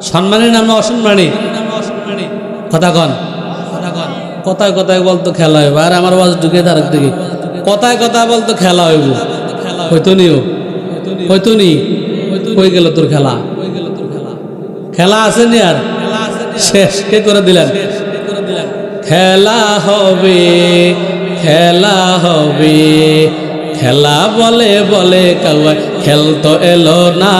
সম্মানী নাম না অসম্মানী? কথা কন, কথায় কথায় বলতো খেলা হইব। আর আমার ওয়াজ ঢুকে তার দিকে কথায় কথা বলতো খেলা হইব। হয়তো নিও, হয়তো নি হয়ে গেল তোর খেলা। খেলা আছে নি? আর শেষ কে করে দিলেন? খেলা হবে, খেলা হবে, খেলা বলে বলে কাউয়া খেলতো এলো না।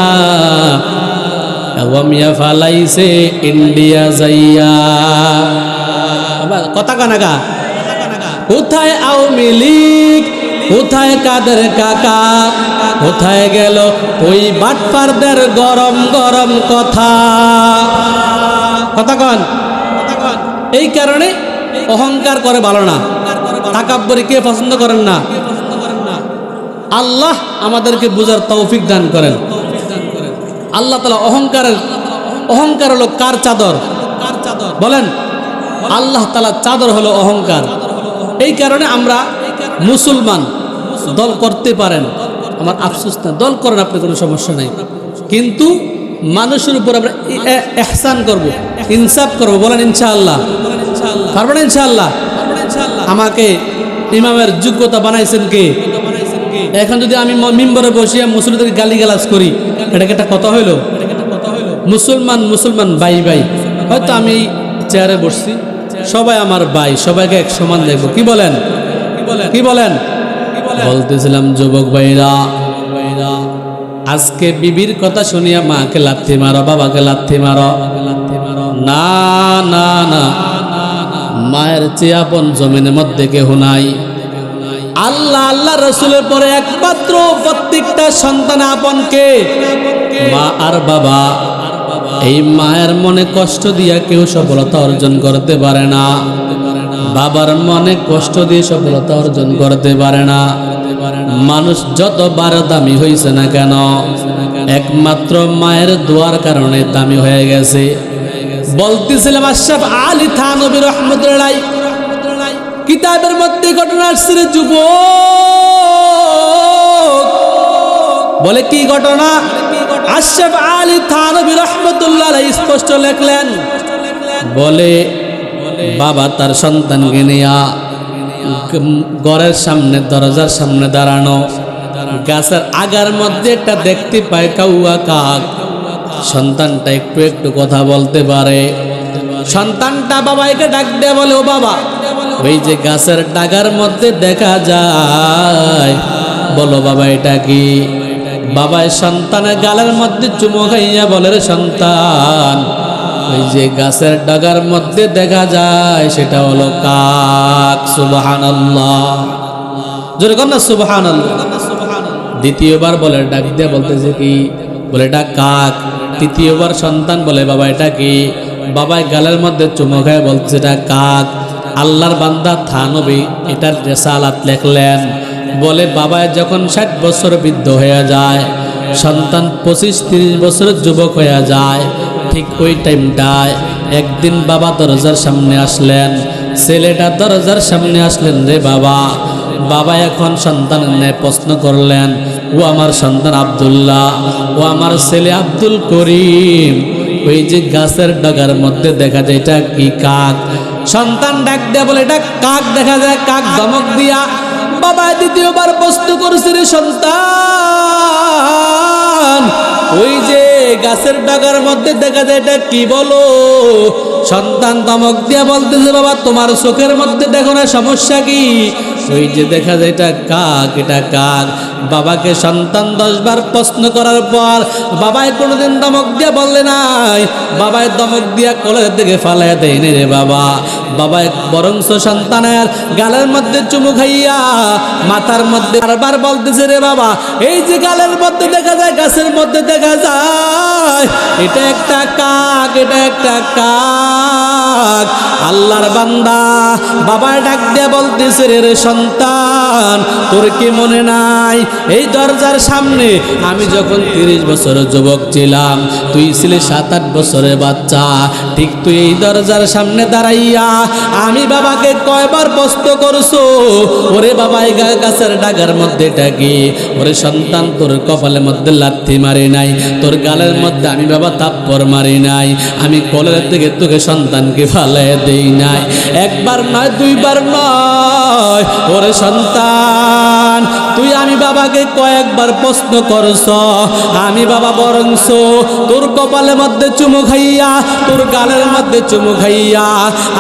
কাউয়া মিয়া ফালাইছে ইন্ডিয়া যাইয়া। কথা কানাকা, কোথায় আওয়ামী লীগ, কোথায় কাদের কাকা, কোথায় গেল ওই বাটপারদের গরম গরম কথা? কথা কন। এই কারণে অহংকার করে ভালো না, তাকাব্বুরি কে পছন্দ করেন না? আল্লাহ আমাদেরকে বুঝার তৌফিক দান করেন। আল্লাহ তাআলা অহংকার হলো কার চাদর? বলেন, আল্লাহ তাআলার চাদর হলো অহংকার। এই কারণে আমরা মুসলমান দল করতে পারেন, আমার আফসোস না, দল করেন আপনি, কোনো সমস্যা নেই, কিন্তু মানুষের উপর আমরা ইহসান করব, ইনসাফ করব। বলেন ইনশাআল্লাহ, পারবেন ইনশাআল্লাহ? আমাকে ইমামের যোগ্যতা বানাইছেন কে? এখন যদি আমি মিম্বরে বসিয়া মুসলিমদের গালিগালাজ করি, এটা কি একটা কথা হইল? মুসলমান মুসলমান ভাই ভাই, হয়তো আমি চেয়ারে বসছি, সবাই আমার ভাই, সবাইকে এক সমান দেখবো। কি বলেন? কি বলেন? বলতেছিলাম যুবক ভাইরা, আজকে বিবির কথা শুনিয়া মাকে লাথি মারো, বাবাকে লাথি মারো, না না না, মায়ের চেয়ে আপন জমিনের মধ্যে কেহ নাই। আল্লাহ আল্লাহ রসুলের পরে একমাত্র প্রত্যেকটা সন্তান আপন কে? মা আর বাবা। এই মায়ের মনে কষ্ট দিয়া কেউ সফলতা অর্জন করতে পারে না, বাবার মনে কষ্ট দিয়ে সফলতা অর্জন করতে পারে না। মানুষ যতবার দামি হয়েছে না কেন, একমাত্র মায়ের দোয়ার কারণে দামি হয়ে গেছে। বলতেছিলাম আশরাফ আলী থানভী রাহমাতুল্লাহ কিতাবের মধ্যে ঘটনা আসছে, যুবক বলে কি ঘটনা? আশরাফ আলী থানভী রাহমাতুল্লাহ স্পষ্ট লিখলেন, বলে বাবা তার সন্তানকে নিয়া ঘরের সামনে, দরজার সামনে দাঁড়ানো, গাছের আগার মধ্যে একটা দেখতে পায় কাউয়া কাক। সন্তানটা একটু একটু কথা বলতে পারে। সন্তানটা বাবাকে ডাক দেয়া বলে, ও বাবা, ওই যে গাছের ডাগার মধ্যে দেখা যায়, বলো বাবা এটা কি? বাবাই সন্তানের গালের মধ্যে চুমো খাইয়া বলে, রে সন্তান, ওই যে গাছের ডাগার মধ্যে দেখা যায় সেটা হলো কাক। সুবহানাল্লাহ, জোরে কর না সুবহানাল্লাহ। দ্বিতীয়বার বলে, ডাক দিয়ে বলতেছে কি? বলে এটা কাক। তৃতীয়বার সন্তান বলে, বাবা এটা কি? বাবাই গালের মধ্যে চুমো খায় বলছে এটা কাক। আল্লাহর বান্দা থানভী এটার রেসালাত লেখলেন, বলে বাবায় যখন 60 বছর বৃদ্ধ হয়ে যায়, সন্তান 25-30 বছরের যুবক হয়ে যায়, ঠিক ওই টাইমটায় একদিন বাবা দরজার সামনে আসলেন, ছেলেটা দরজার সামনে আসলেন, রে বাবা। বাবা এখন সন্তানের ন্যায় প্রশ্ন করলেন, ও আমার সন্তান আব্দুল্লাহ, ও আমার ছেলে আব্দুল করিম, ওই যে গাছের ডগার মধ্যে দেখা যায় এটা কি? কাক। সন্তান ডাক দেয়া বলে, এটা কাক দেখা যায়। কাক ধমক দিয়া বাবা দ্বিতীয়বার প্রশ্ন করছে, রে সন্তান, ওই যে গাছের ডাগার মধ্যে দেখা যায় এটা কি? বলো। সন্তান ধমক দিয়া বলতেছে, বাবা তোমার চোখের মধ্যে দেখো না, সমস্যা কি? ওই যে দেখা যায় এটা কাক, এটা কাক। বাবাকে সন্তান 10 বার প্রশ্ন করার পর বাবাই কোনোদিন ধমক দিয়া বললে নাই, বাবাই ধমক দিয়া কোলের দিকে ফালাইয়া দেয়নি রে বাবা। বাবাই বরংস সন্তানের গালের মধ্যে চুমু খাইয়া মাথার মধ্যে বারবার বলতেছে, রে বাবা, এই যে গালের মধ্যে দেখা যায়, গাছের মধ্যে দেখা যায়, এটা একটা কাক, এটা একটা কাক। আল্লাহর বান্দা বাবাই ডাক দিয়া বলতেছে, রে সন্তান, তোর কি মনে নাই এই দরজার সামনে আমি যখন 30 বছরের যুবক ছিলাম, তুই ছিলি 7-8 বছরের বাচ্চা, ঠিক তুই এই দরজার সামনে দাঁড়াইয়া আমি বাবাকে কয়বার প্রশ্ন করছো, ওরে বাবা এই গাছের ডাগার মধ্যে এটা কি? ওরে সন্তান, তোর কপালের মধ্যে লাথি মারি নাই, তোর গালের মধ্যে আমি বাবা থাপ্পড় মারি নাই, আমি কোলের থেকে তোকে সন্তানকে ফালাই দেই নাই। একবার নয়, 2 বার নয়, ওরে সন্তান, তুই আমি বাবাকে কয়েকবার প্রশ্ন করছ, আমি বাবা বরংস তোর কপালের মধ্যে চুমু খাইয়া, তোর গালের মধ্যে চুমু খাইয়া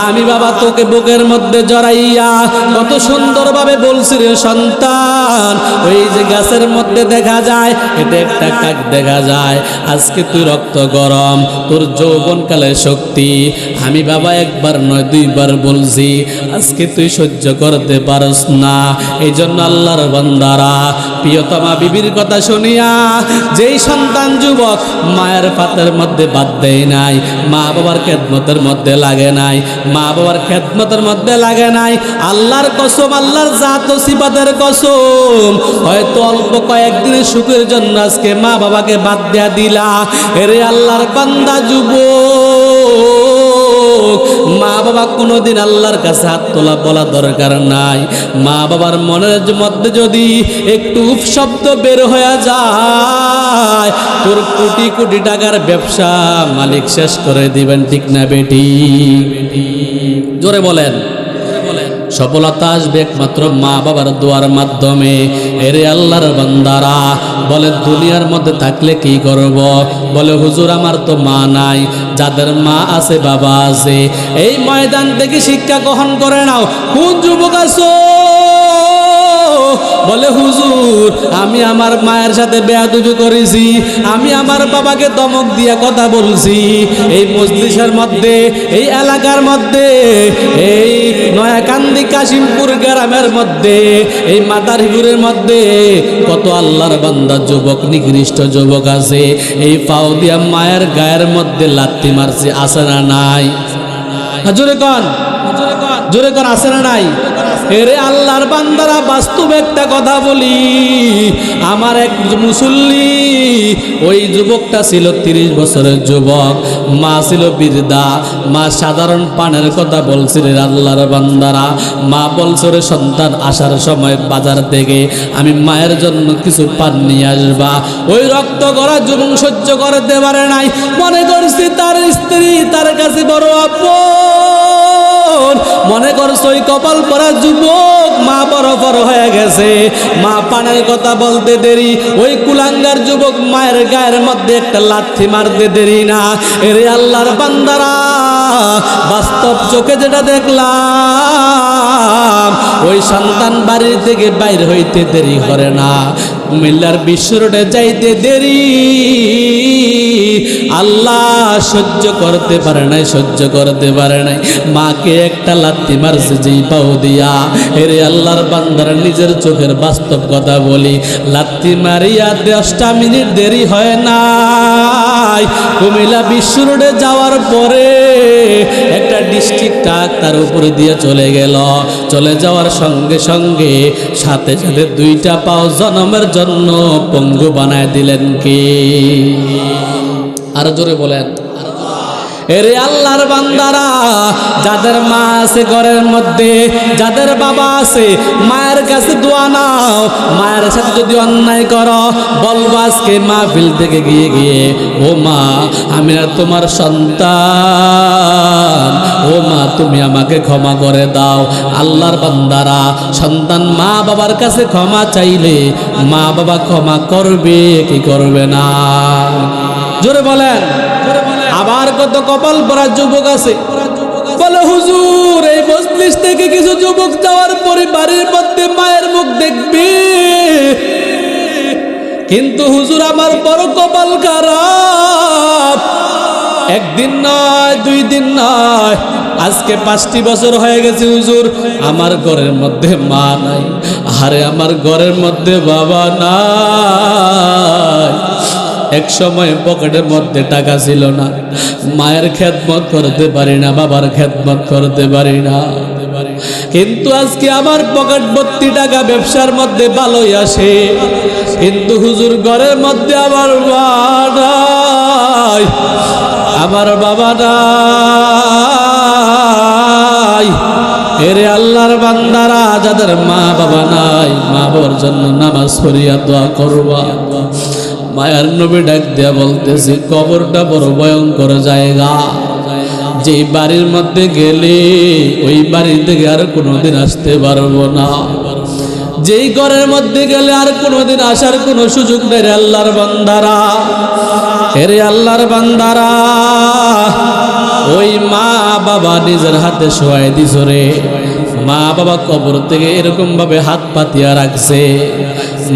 আমি বাবা তোকে বুকের মধ্যে জড়াইয়া কত সুন্দরভাবে বলছি, রে সন্তান, ওই যে গাছের মধ্যে দেখা যায় এটা একটা কাক দেখা যায়। আজকে তুই রক্ত গরম, তোর যৌবনকালের শক্তি আমি বাবা একবার নয় 2 বার বলছি, আজকে তুই সহ্য করতে পারস না। এই জন্য আল্লাহর বান্দারা, প্রিয়তমা বিবির কথা শুনিয়া যেই সন্তান যুবক মায়ের পাতের মধ্যে বাদ দেয় নাই, মা বাবার খেদমতের মধ্যে লাগে নাই, মা বাবার খেদমতের মধ্যে লাগে নাই, আল্লাহর কসম, আল্লাহর জাত ও সিফাতের কসম, হয়তো অল্প কয়েকদিনের সুখের জন্য আজকে মা বাবাকে বাদ দেয়া দিলা। এরে আল্লাহর বান্দা যুবক, মা বাবা বাবা কোনোদিন আল্লাহর কাছে হাত তোলা বলা দরকার নাই। মা বাবার মনের মধ্যে যদি একটু উফ শব্দ বের হয়ে যায়, তোর কোটি কোটি টাকার ব্যবসা মালিক শেষ করে দিবেন, ঠিক না বেটি? জোরে বলেন। সফলতা আসবে একমাত্র মা বাবার দোয়ার মাধ্যমে। এরে আল্লাহর বান্দারা, বলে দুনিয়ার মধ্যে থাকলে কি করব? বলে হুজুর আমার তো মা নাই। যাদের মা আছে বাবা আছে, এই ময়দান থেকে শিক্ষা গ্রহণ করে নাও। কোন যুবক আছো বলে হুজুর আমি আমার মায়ের সাথে বেয়াদবি করেছি, আমি আমার বাবাকে ধমক দিয়া কথা বলছি। এই মজলিসের মধ্যে, এই এলাকার মধ্যে, এই নয়াকান্দি কাশিমপুর গ্রামের মধ্যে, এই মাদারীপুরের মধ্যে কত আল্লাহর বান্দা যুবক, নিকৃষ্ট যুবক আছে, এই পাও দিয়া মায়ের গায়ের মধ্যে লাত্তি মারছে, আছে না নাই? জোরে কন, জোরে কন, আছে না নাই? এরে আল্লাহর বান্দারা, বাস্তব একটা কথা বলি। আমার এক মুসল্লি, ওই যুবকটা ছিল 30 বছরের যুবক, মা ছিল বৃদ্ধা। মা সাধারণ পানের কথা বলছিলেন। আল্লাহর বান্দারা, মা বলছে রে সন্তান আসার সময় বাজার থেকে আমি মায়ের জন্য কিছু পান নিয়ে আসবা। ওই রক্ত করা যুবক সহ্য করতে পারে নাই, মনে করছি তার স্ত্রী তার কাছে বড় আপন, মনে করছে ওই কপাল পরা যুবক মা বড় বড় হয়ে গেছে। মা পানের কথা বলতে দেরি, ওই কুলাঙ্গার যুবক মায়ের গায়ের মধ্যে একটা লাথি মারতে দেরি না। এরে আল্লাহর বান্দারা, বাস্তব চোখে যেটা দেখলাম, ওই সন্তান বাড়ি থেকে বাইর হইতে দেরি করে না, কুমিল্লার বিশ্ব রোডে যাইতে দেরি। আল্লাহ সহ্য করতে পারে নাই, সহ্য করতে পারে নাই, মাকে একটা লাথি মারছে যেই পাও দিয়া। এরে আল্লাহর বান্দারা, নিজের চোখের বাস্তব কথা বলি, লাথি মারিয়া 10টা মিনিট দেরি হয় নাই। কুমিল্লা বিশ্ব রোডে যাওয়ার পরে একটা ডিস্ট্রিক্ট ট্রাক তার উপরে দিয়ে চলে গেল। চলে যাওয়ার সঙ্গে সঙ্গে সাথে সাথে 2টা পাও জন্মের জন্য পঙ্গু বানায় দিলেন কি? আর জোরে বলেন। এরে আল্লাহর বান্দারা, যাদের মা আছে ঘরের মধ্যে, যাদের বাবা আছে, মায়ের কাছে দোয়া নাও। মায়ের সাথে যদি অন্যায় করো, বলবো আজকে মাহফিল থেকে গিয়ে গিয়ে, ও মা আমি আর তোমার সন্তান, ও মা তুমি আমাকে ক্ষমা করে দাও। আল্লাহর বান্দারা, সন্তান মা বাবার কাছে ক্ষমা চাইলে মা বাবা ক্ষমা করবে কি করবে না? জোরে বলেন। আবার কত কপাল পরা যুবক আছে, বলে হুজুর এই মজলিস থেকে কিছু যুবক যাওয়ার পরে বাড়ির মধ্যে মায়ের মুখ দেখবে, কিন্তু হুজুর আমার বড় কপাল খারাপ। একদিন নয়, 2 দিন নয়, আজকে 5টি বছর হয়ে গেছে হুজুর, আমার ঘরের মধ্যে মা নাই, আরে আমার ঘরের মধ্যে বাবা নাই। এক সময় পকেটের মধ্যে টাকা ছিল না, মায়ের খেদমত করতে পারি না, বাবার খেদমত করতে পারি না, কিন্তু আজকে আমার পকেট ভর্তি টাকা ব্যবসার মধ্যে ভালোই আসে, কিন্তু হুজুর ঘরের মধ্যে আমার মা নাই, আমার বাবা নাই। এরে আল্লাহর বান্দারা, যাদের মা বাবা নাই, মা বাবার জন্য নামাজ পড়িয়া দোয়া করবা। মায়ার নবী ডাক দিয়া বলতেছে, কবরটা বড় ভয়ঙ্কর জায়গা, যে বাড়ির মধ্যে গেলে ওই বাড়ি থেকে আর কোনোদিন আসতে পারবো না, যেই ঘরের মধ্যে গেলে আর কোনোদিন আসার কোনো সুযোগ নেই। আল্লাহর বান্দারা, এরে আল্লাহর বান্দারা, ওই মা বাবা নিজের হাতে শোয়াই দিছ রে। মা বাবা কবর থেকে এরকম ভাবে হাত পাতিয়া রাখছে।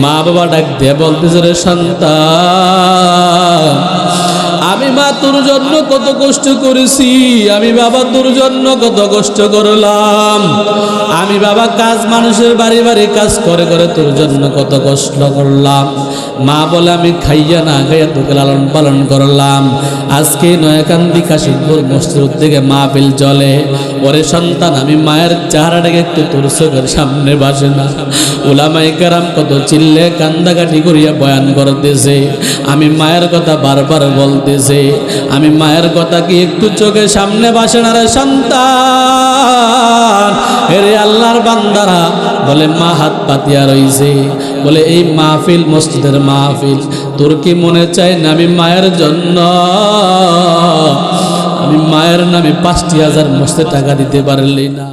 মা বাবা ডাক দিয়ে বলতেছে, রে সন্তান, আমি মা তোর জন্য কত কষ্ট করেছি, আমি বাবা তোর জন্য কত কষ্ট করলাম, আমি বাবা কাজ মানুষের বাড়ি বাড়ি কাজ করে করে তোর জন্য কত কষ্ট করলাম। মা বলে আমি খাইয়া না খাইয়া তোকে লালন পালন করলাম, আজকে নয়াকান্দি কাশিমপুর মসজিদ থেকে মাহফিল চলে। ওরে সন্তান, আমি মায়ের চেহারাটাকে একটু তোর চোখের সামনে বাসে না? উলামায়ে কেরাম কত চিল্লে কান্দাকাটি করিয়া বয়ান করতেছে, আমি মায়ের কথা বারবার বলতেছে, আমি মায়ের কথা কি একটু চোখের সামনে বাসে না রে সন্তান? এরে আল্লাহর বান্দারা, বলে মা হাত পাতিয়া রইছে, বলে এই মাহফিল মসজিদের মাহফিল, তোর কি মনে চায় না আমি মায়ের জন্য, আমি মায়ের নামে 5,000 মসজিদে টাকা দিতে পারলি না?